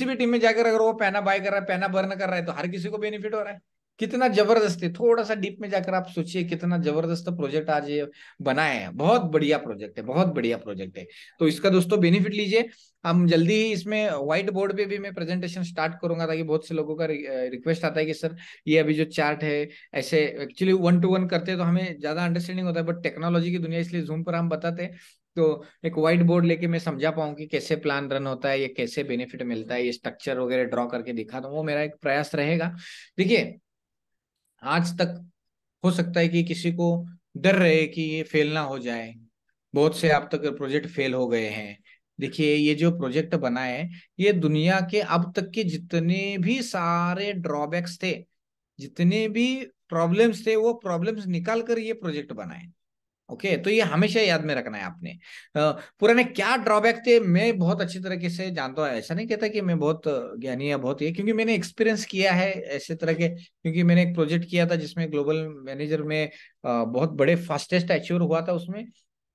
भी टीम में जाकर अगर वो पैना बाय कर रहा है, पैना बर्न कर रहा है, तो हर किसी को बेनिफिट हो रहा है। कितना जबरदस्त है, थोड़ा सा डीप में जाकर आप सोचिए, कितना जबरदस्त प्रोजेक्ट आज ये बनाए हैं। बहुत बढ़िया प्रोजेक्ट है, बहुत बढ़िया प्रोजेक्ट है। तो इसका दोस्तों बेनिफिट लीजिए। हम जल्दी ही इसमें व्हाइट बोर्ड पे भी मैं प्रेजेंटेशन स्टार्ट करूंगा, ताकि बहुत से लोगों का रिक्वेस्ट आता है कि सर ये अभी जो चार्ट है, ऐसे एक्चुअली 1 to 1 करते हैं तो हमें ज्यादा अंडरस्टैंडिंग होता है, बट टेक्नोलॉजी की दुनिया, इसलिए जूम पर हम बताते हैं। तो एक व्हाइट बोर्ड लेके मैं समझा पाऊँ कि कैसे प्लान रन होता है, ये कैसे बेनिफिट मिलता है, ये स्ट्रक्चर वगैरह ड्रॉ करके दिखा दूँ, वो मेरा एक प्रयास रहेगा। देखिए, आज तक हो सकता है कि किसी को डर रहे कि ये फेल ना हो जाए। बहुत से अब तक प्रोजेक्ट फेल हो गए हैं। देखिए ये जो प्रोजेक्ट बना है, ये दुनिया के अब तक के जितने भी सारे ड्रॉबैक्स थे, जितने भी प्रॉब्लम्स थे, वो प्रॉब्लम्स निकाल कर ये प्रोजेक्ट बना है। ओके, तो ये हमेशा याद में रखना है आपने। पुराने क्या ड्रॉबैक थे मैं बहुत अच्छी तरीके से जानता हूँ। ऐसा नहीं कहता कि मैं बहुत ज्ञानी या बहुत ये, क्योंकि मैंने एक्सपीरियंस किया है ऐसे तरह के, क्योंकि मैंने एक प्रोजेक्ट किया था जिसमें ग्लोबल मैनेजर में बहुत बड़े फास्टेस्ट अचीवर हुआ था उसमें।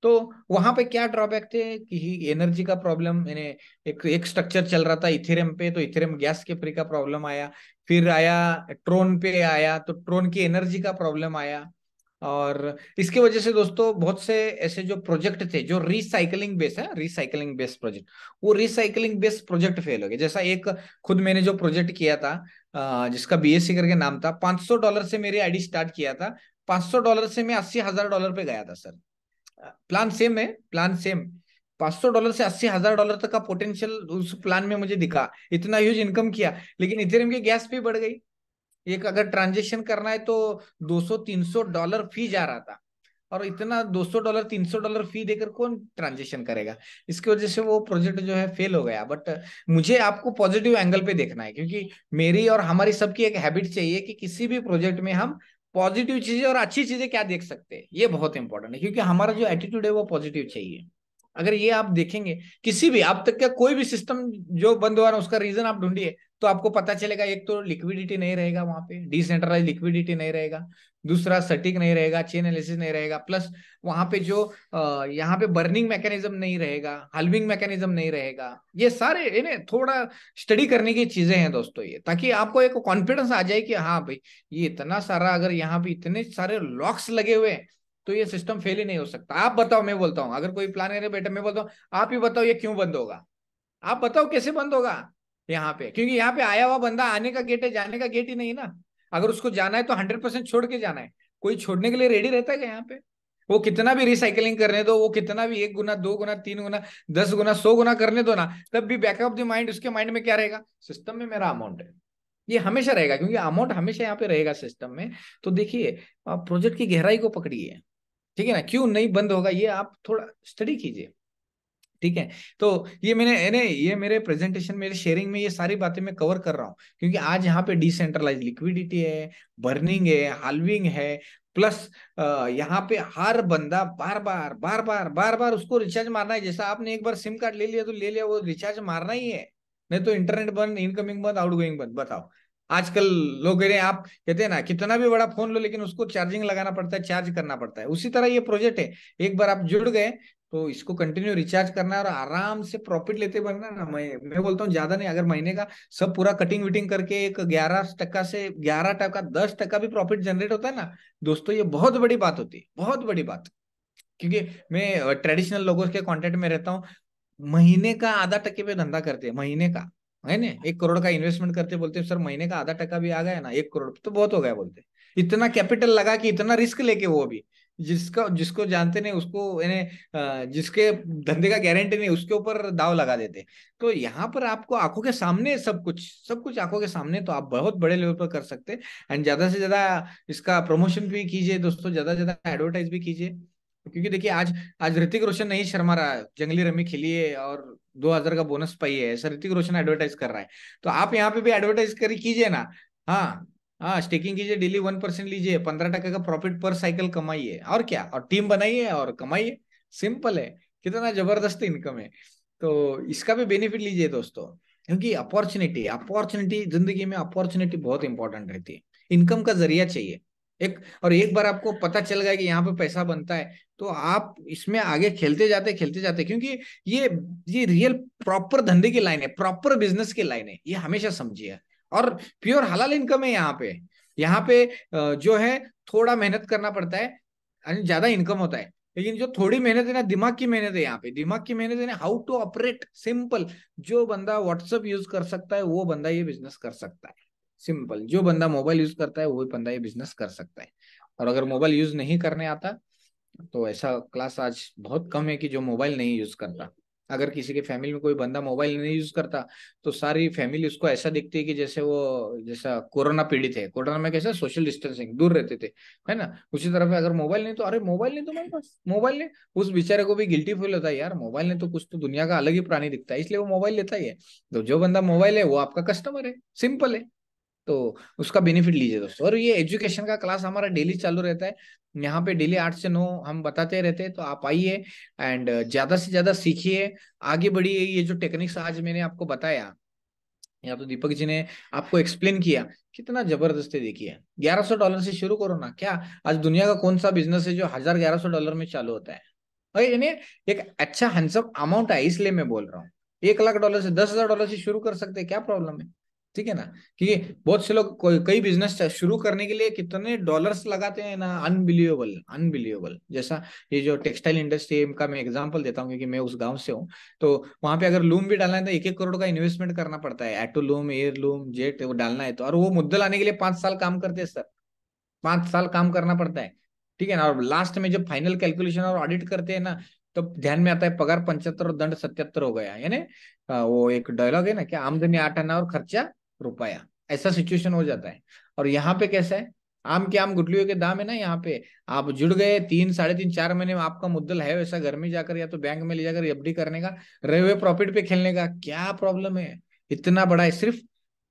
तो वहां पे क्या ड्रॉबैक थे कि एनर्जी का प्रॉब्लम, मैंने एक एक स्ट्रक्चर चल रहा था इथेरियम पे, तो इथेरियम गैस के फ्री का प्रॉब्लम आया। फिर आया ट्रोन पे आया, तो ट्रोन की एनर्जी का प्रॉब्लम आया। और इसकी वजह से दोस्तों बहुत से ऐसे जो प्रोजेक्ट थे जो रिसाइकलिंग बेस है, रिसाइकलिंग बेस्ड प्रोजेक्ट, वो रिसाइकलिंग बेस्ड प्रोजेक्ट फेल हो गए। जैसा एक खुद मैंने जो प्रोजेक्ट किया था, जिसका बीएससी करके नाम था, $500 से मेरी आईडी स्टार्ट किया था। $500 से मैं $80,000 पे गया था सर। प्लान सेम है, प्लान सेम। $500 से $80,000 तक का पोटेंशियल उस प्लान में मुझे दिखा, इतना ह्यूज इनकम किया। लेकिन इथेरियम की गैस फी बढ़ गई। एक अगर ट्रांजेक्शन करना है तो $200-300 फी जा रहा था। और इतना $200 $300 फी देकर कौन ट्रांजेक्शन करेगा? इसकी वजह से वो प्रोजेक्ट जो है फेल हो गया। बट मुझे आपको पॉजिटिव एंगल पे देखना है, क्योंकि मेरी और हमारी सबकी एक हैबिट चाहिए कि किसी भी प्रोजेक्ट में हम पॉजिटिव चीजें और अच्छी चीजें क्या देख सकते हैं, ये बहुत इंपॉर्टेंट है। क्योंकि हमारा जो एटीट्यूड है वो पॉजिटिव चाहिए। अगर ये आप देखेंगे, किसी भी अब तक का कोई भी सिस्टम जो बंद हुआ ना, उसका रीजन आप ढूंढिए तो आपको पता चलेगा। एक तो लिक्विडिटी नहीं रहेगा वहां पे, डिसेंट्रलाइज लिक्विडिटी नहीं रहेगा। दूसरा सटीक नहीं रहेगा, चेन एनालिसिस नहीं रहेगा। प्लस वहां पे जो यहाँ पे बर्निंग मैकेनिज्म नहीं रहेगा, हल्विंग मैकेनिज्म नहीं रहेगा। ये सारे इन्हें थोड़ा स्टडी करने की चीजें हैं दोस्तों, ये ताकि आपको एक कॉन्फिडेंस आ जाए कि हाँ भाई, ये इतना सारा, अगर यहाँ पे इतने सारे लॉक्स लगे हुए हैं तो ये सिस्टम फेल ही नहीं हो सकता। आप बताओ, मैं बोलता हूँ, अगर कोई प्लान है बेटा, मैं बोलता हूँ आप ही बताओ ये क्यों बंद होगा? आप बताओ कैसे बंद होगा यहाँ पे? क्योंकि यहाँ पे आया हुआ बंदा आने का गेट है, जाने का गेट ही नहीं ना। अगर उसको जाना है तो 100% छोड़ के जाना है। कोई छोड़ने के लिए रेडी रहता है क्या यहाँ पे? वो कितना भी रिसाइकलिंग करने दो, वो कितना भी 1 गुना 2 गुना 3 गुना 10 गुना 100 गुना करने दो ना, तब भी बैक ऑफ द माइंड उसके माइंड में क्या रहेगा? सिस्टम में मेरा अमाउंट है। ये हमेशा रहेगा, क्योंकि अमाउंट हमेशा यहाँ पे रहेगा सिस्टम में। तो देखिए, आप प्रोजेक्ट की गहराई को पकड़िए। ठीक है ना? क्यों नहीं बंद होगा ये आप थोड़ा स्टडी कीजिए। ठीक है? तो ये मेरे प्रेजेंटेशन, मेरे शेयरिंग में ये सारी बातें मैं कवर कर रहा हूँ, क्योंकि आज यहाँ पे डिसेंट्रलाइज लिक्विडिटी है, बर्निंग है, हाल्विंग है। प्लस यहाँ पे हर बंदा बार बार उसको रिचार्ज मारना है। जैसा आपने एक बार सिम कार्ड ले लिया तो ले लिया, वो रिचार्ज मारना ही है। नहीं तो इंटरनेट बंद, इनकमिंग बंद, आउटगोइंग बंद। बताओ, आजकल लोग कह रहे हैं, आप कहते हैं ना, कितना भी बड़ा फोन लो लेकिन उसको चार्जिंग लगाना पड़ता है, चार्ज करना पड़ता है। उसी तरह ये प्रोजेक्ट है, एक बार आप जुड़ गए तो इसको कंटिन्यू रिचार्ज करना है और आराम से प्रॉफिट लेते बनना ना। मैं बोलता हूँ ज्यादा नहीं, अगर महीने का सब पूरा कटिंग विटिंग करके एक 11% से 11%, 10% भी प्रॉफिट जनरेट होता है ना दोस्तों, ये बहुत बड़ी बात होती है, बहुत बड़ी बात। क्योंकि मैं ट्रेडिशनल लोगों के कांटेक्ट में रहता हूँ, महीने का आधा टके पे धंधा करते हैं, महीने का। है ना? 1 करोड़ का इन्वेस्टमेंट करते, बोलते हैं सर महीने का आधा टका भी आ गया ना, 1 करोड़ तो बहुत हो गया बोलते। इतना कैपिटल लगा कि इतना रिस्क लेके, वो भी जिसका जिसको जानते नहीं उसको, यानी जिसके धंधे का गारंटी नहीं उसके ऊपर दाव लगा देते। तो यहाँ पर आपको आंखों के सामने सब कुछ आंखों के सामने, तो आप बहुत बड़े लेवल पर कर सकते हैं। एंड ज्यादा से ज्यादा इसका प्रमोशन भी कीजिए दोस्तों, ज्यादा से ज्यादा एडवर्टाइज भी कीजिए। क्योंकि देखिए, आज आज ऋतिक रोशन नहीं शर्मा रहा है, जंगली रमी खेली है और 2,000 का बोनस पाई है, ऐसा ऋतिक रोशन एडवर्टाइज कर रहा है। तो आप यहाँ पे भी एडवर्टाइज करी कीजिए ना। हाँ, हाँ, स्टेकिंग कीजिए, डेली 1% लीजिए, 15% का प्रॉफिट पर साइकिल कमाइए, और क्या, और टीम बनाइए और कमाइए। सिंपल है। कितना जबरदस्त इनकम है। तो इसका भी बेनिफिट लीजिए दोस्तों। क्योंकि अपॉर्चुनिटी अपॉर्चुनिटी जिंदगी में अपॉर्चुनिटी बहुत इंपॉर्टेंट रहती है। इनकम का जरिया चाहिए एक बार आपको पता चल गया कि यहाँ पे पैसा बनता है, तो आप इसमें आगे खेलते जाते, क्योंकि ये ये रियल प्रॉपर धंधे की लाइन है, प्रॉपर बिजनेस की लाइन है, ये हमेशा समझिए। और प्योर हलाल इनकम है यहाँ पे जो है, थोड़ा मेहनत करना पड़ता है, यानी ज्यादा इनकम होता है। लेकिन जो थोड़ी मेहनत है ना, दिमाग की मेहनत है, यहाँ पे दिमाग की मेहनत है ना, हाउ टू ऑपरेट सिंपल। जो बंदा व्हाट्सएप यूज कर सकता है वो बंदा ये बिजनेस कर सकता है। सिंपल, जो बंदा मोबाइल यूज करता है वही बंदा ये बिजनेस कर सकता है। और अगर मोबाइल यूज नहीं करने आता, तो ऐसा क्लास आज बहुत कम है कि जो मोबाइल नहीं यूज करता। अगर किसी के फैमिली में कोई बंदा मोबाइल नहीं यूज करता तो सारी फैमिली उसको ऐसा दिखती है कि जैसे वो जैसा कोरोना पीड़ित है। कोरोना में कैसे सोशल डिस्टेंसिंग दूर रहते थे, है ना। उसी तरह पे अगर मोबाइल नहीं तो अरे मोबाइल नहीं तुम्हारे पास, मोबाइल नहीं, उस बेचारे को भी गिल्टी फील होता है, यार मोबाइल नहीं तो कुछ तो दुनिया का अलग ही प्राणी दिखता है, इसलिए वो मोबाइल लेता ही है। तो जो बंदा मोबाइल है वो आपका कस्टमर है, सिंपल है। तो उसका बेनिफिट लीजिए दोस्तों। और ये एजुकेशन का क्लास हमारा डेली चालू रहता है, यहाँ पे डेली 8 से 9 हम बताते रहते हैं, तो आप आइए एंड ज्यादा से ज्यादा सीखिए, आगे बढ़िए। ये जो टेक्निक्स आज मैंने आपको बताया या तो दीपक जी ने आपको एक्सप्लेन किया, कितना जबरदस्त है। देखिए $1100 से शुरू करो ना, क्या आज दुनिया का कौन सा बिजनेस है जो 1000-1100 में चालू होता है? और यानी एक अच्छा हैंडसम अमाउंट है, इसलिए मैं बोल रहा हूँ। $1 लाख से $10,000 से शुरू कर सकते हैं, क्या प्रॉब्लम है? ठीक है ना। क्योंकि बहुत से लोग कई बिजनेस शुरू करने के लिए कितने डॉलर्स लगाते हैं ना, अनबिलीवेबल अनबिलीवेबल। जैसा ये जो टेक्सटाइल इंडस्ट्री का मैं एग्जांपल देता हूँ, क्योंकि मैं उस गांव से हूँ। तो वहां पे अगर लूम भी डालना है तो 1-1 करोड़ का इन्वेस्टमेंट करना पड़ता है। एटो लूम, एयर लूम, जेट वो डालना है तो, और वो मुद्दल लाने के लिए 5 साल काम करते हैं सर, 5 साल काम करना पड़ता है। ठीक है ना। और लास्ट में जब फाइनल कैलकुलेशन और ऑडिट करते हैं ना, तो ध्यान में आता है पगार 75 और दंड 77 हो गया। यानी वो एक डायलॉग है ना, क्या आमदनी 8 आना और खर्चा रुपया, ऐसा सिचुएशन हो जाता है। और यहाँ पे कैसा है, आम के आम गुटलियों के दाम है ना। यहाँ पे आप जुड़ गए 3, 3.5, 4 महीने में आपका मुद्दल है वैसा, घर में जाकर या तो बैंक में ले जाकर एफडी करने का, रहे हुए प्रॉफिट पे खेलने का क्या प्रॉब्लम है? इतना बड़ा है, सिर्फ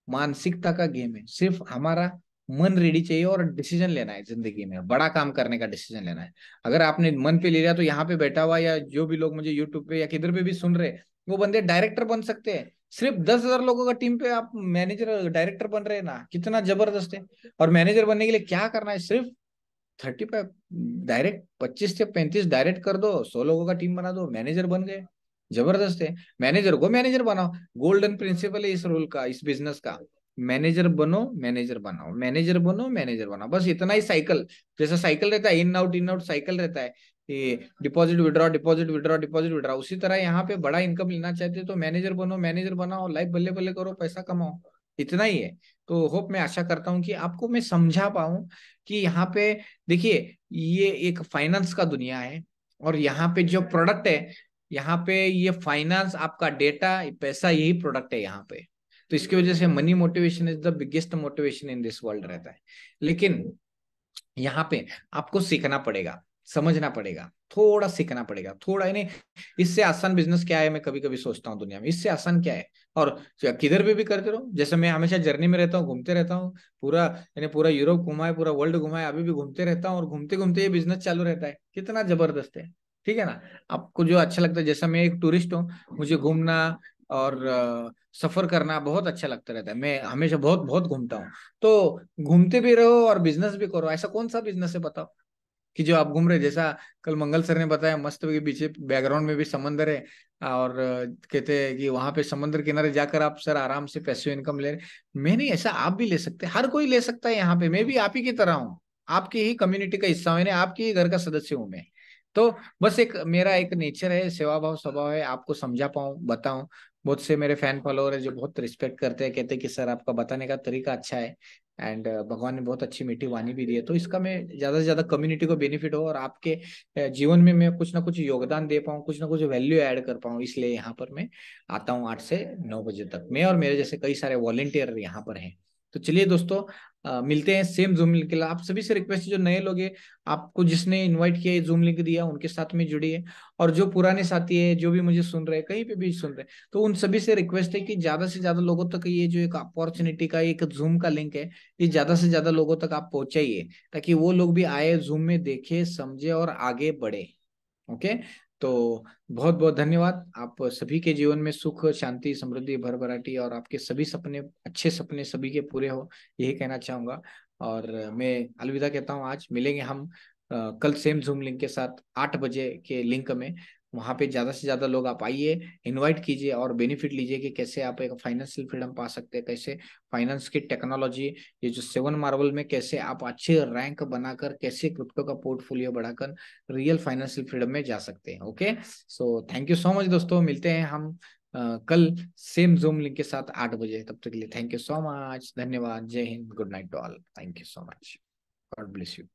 मानसिकता का गेम है। सिर्फ हमारा मन रेडी चाहिए और डिसीजन लेना है, जिंदगी में बड़ा काम करने का डिसीजन लेना है। अगर आपने मन पे ले लिया तो यहाँ पे बैठा हुआ या जो भी लोग मुझे यूट्यूब पे या किधर पे भी सुन रहे, वो बंदे डायरेक्टर बन सकते हैं। सिर्फ 10,000 लोगों का टीम पे आप मैनेजर डायरेक्टर बन रहे हैं ना, कितना जबरदस्त है। और मैनेजर बनने के लिए क्या करना है, सिर्फ 35 डायरेक्ट, 25 से 35 डायरेक्ट कर दो, 100 लोगों का टीम बना दो, मैनेजर बन गए। जबरदस्त है। मैनेजर को मैनेजर बनाओ, गोल्डन प्रिंसिपल है इस रोल का, इस बिजनेस का। मैनेजर बनो, मैनेजर बनाओ, मैनेजर बनो, मैनेजर बनाओ, बस इतना ही साइकिल। जैसा साइकिल रहता है, इन आउट साइकिल रहता है, ये deposit withdraw, deposit withdraw, deposit withdraw, उसी तरह यहाँ पे बड़ा इनकम लेना चाहते हो तो मैनेजर बनो, मैनेजर बनाओ, लाइफ बल्ले बल्ले करो, पैसा कमाओ, इतना ही है। तो होप, मैं आशा करता हूँ कि आपको मैं समझा पाऊं कि यहाँ पे देखिए, ये एक फाइनेंस का दुनिया है, और यहाँ पे जो प्रोडक्ट है, यहाँ पे ये फाइनेंस, आपका डेटा, पैसा, यही प्रोडक्ट है यहाँ पे। तो इसकी वजह से money motivation is the biggest motivation in this world रहता है। लेकिन यहाँ पे आपको सीखना पड़ेगा, समझना पड़ेगा, थोड़ा सीखना पड़ेगा, थोड़ा ही नहीं। इससे आसान बिजनेस क्या है, मैं कभी कभी सोचता हूँ दुनिया में इससे आसान क्या है। और किधर भी करते रहो, जैसे मैं हमेशा जर्नी में रहता हूँ, घूमते रहता हूँ, पूरा यानी पूरा यूरोप घुमा है, पूरा वर्ल्ड घुमा है, अभी भी घूमते रहता हूँ, और घूमते घूमते ये बिजनेस चालू रहता है, कितना जबरदस्त है। ठीक है ना। आपको जो अच्छा लगता है, जैसा मैं एक टूरिस्ट हूँ, मुझे घूमना और सफर करना बहुत अच्छा लगता रहता है, मैं हमेशा बहुत बहुत घूमता हूँ। तो घूमते भी रहो और बिजनेस भी करो, ऐसा कौन सा बिजनेस है बताओ कि जो आप घूम रहे, जैसा कल मंगल सर ने बताया, मस्त के पीछे बैकग्राउंड में भी समंदर है, और कहते हैं कि वहां पे समुद्र किनारे जाकर आप सर आराम से पैसिव इनकम ले रहे। मैं नहीं, ऐसा आप भी ले सकते हैं, हर कोई ले सकता है। यहाँ पे मैं भी आप ही की तरह हूँ, आपकी ही कम्युनिटी का हिस्सा हूँ, यानी आपके ही घर का सदस्य हूँ मैं। तो बस एक मेरा एक नेचर है, सेवा भाव स्वभाव है, आपको समझा पाऊँ, बताऊं। बहुत से मेरे फैन फॉलोअर है जो बहुत रिस्पेक्ट करते हैं, कहते हैं कि सर आपका बताने का तरीका अच्छा है, एंड भगवान ने बहुत अच्छी मीठी वाणी भी दी है, तो इसका मैं ज्यादा से ज्यादा कम्युनिटी को बेनिफिट हो और आपके जीवन में मैं कुछ ना कुछ योगदान दे पाऊँ, कुछ ना कुछ वैल्यू ऐड कर पाऊँ, इसलिए यहाँ पर मैं आता हूँ 8 से 9 बजे तक। मैं और मेरे जैसे कई सारे वॉलेंटियर यहाँ पर हैं। तो चलिए दोस्तों, मिलते हैं सेम जूम लिंक के लिए। आप सभी से रिक्वेस्ट है, जो नए लोग हैं, आपको जिसने इनवाइट किया, जूम लिंक दिया, उनके साथ में जुड़िए। और जो पुराने साथी है, जो भी मुझे सुन रहे हैं, कहीं पे भी सुन रहे हैं, तो उन सभी से रिक्वेस्ट है कि ज्यादा से ज्यादा लोगों तक ये जो एक अपॉर्चुनिटी का एक जूम का लिंक है, ये ज्यादा से ज्यादा लोगों तक आप पहुंचाइए, ताकि वो लोग भी आए, जूम में देखे, समझे और आगे बढ़े। ओके। तो बहुत बहुत धन्यवाद। आप सभी के जीवन में सुख, शांति, समृद्धि, भरभराटी, और आपके सभी सपने, अच्छे सपने सभी के पूरे हो, यही कहना चाहूंगा। और मैं अलविदा कहता हूँ। आज मिलेंगे हम कल सेम जूम लिंक के साथ 8 बजे के लिंक में। वहां पे ज्यादा से ज्यादा लोग आप आइए, इनवाइट कीजिए और बेनिफिट लीजिए कि कैसे आप एक फाइनेंशियल फ्रीडम पा सकते हैं, कैसे फाइनेंस की टेक्नोलॉजी, ये जो 7 मार्वल में कैसे आप अच्छे रैंक बनाकर, कैसे क्रिप्टो का पोर्टफोलियो बढ़ाकर रियल फाइनेंशियल फ्रीडम में जा सकते हैं। Okay. So thank you so much दोस्तों, मिलते हैं हम कल सेम जूम लिंक के साथ 8 बजे। तब तक के लिए थैंक यू सो मच, धन्यवाद, जय हिंद, good night to all, thank you so much, God bless you.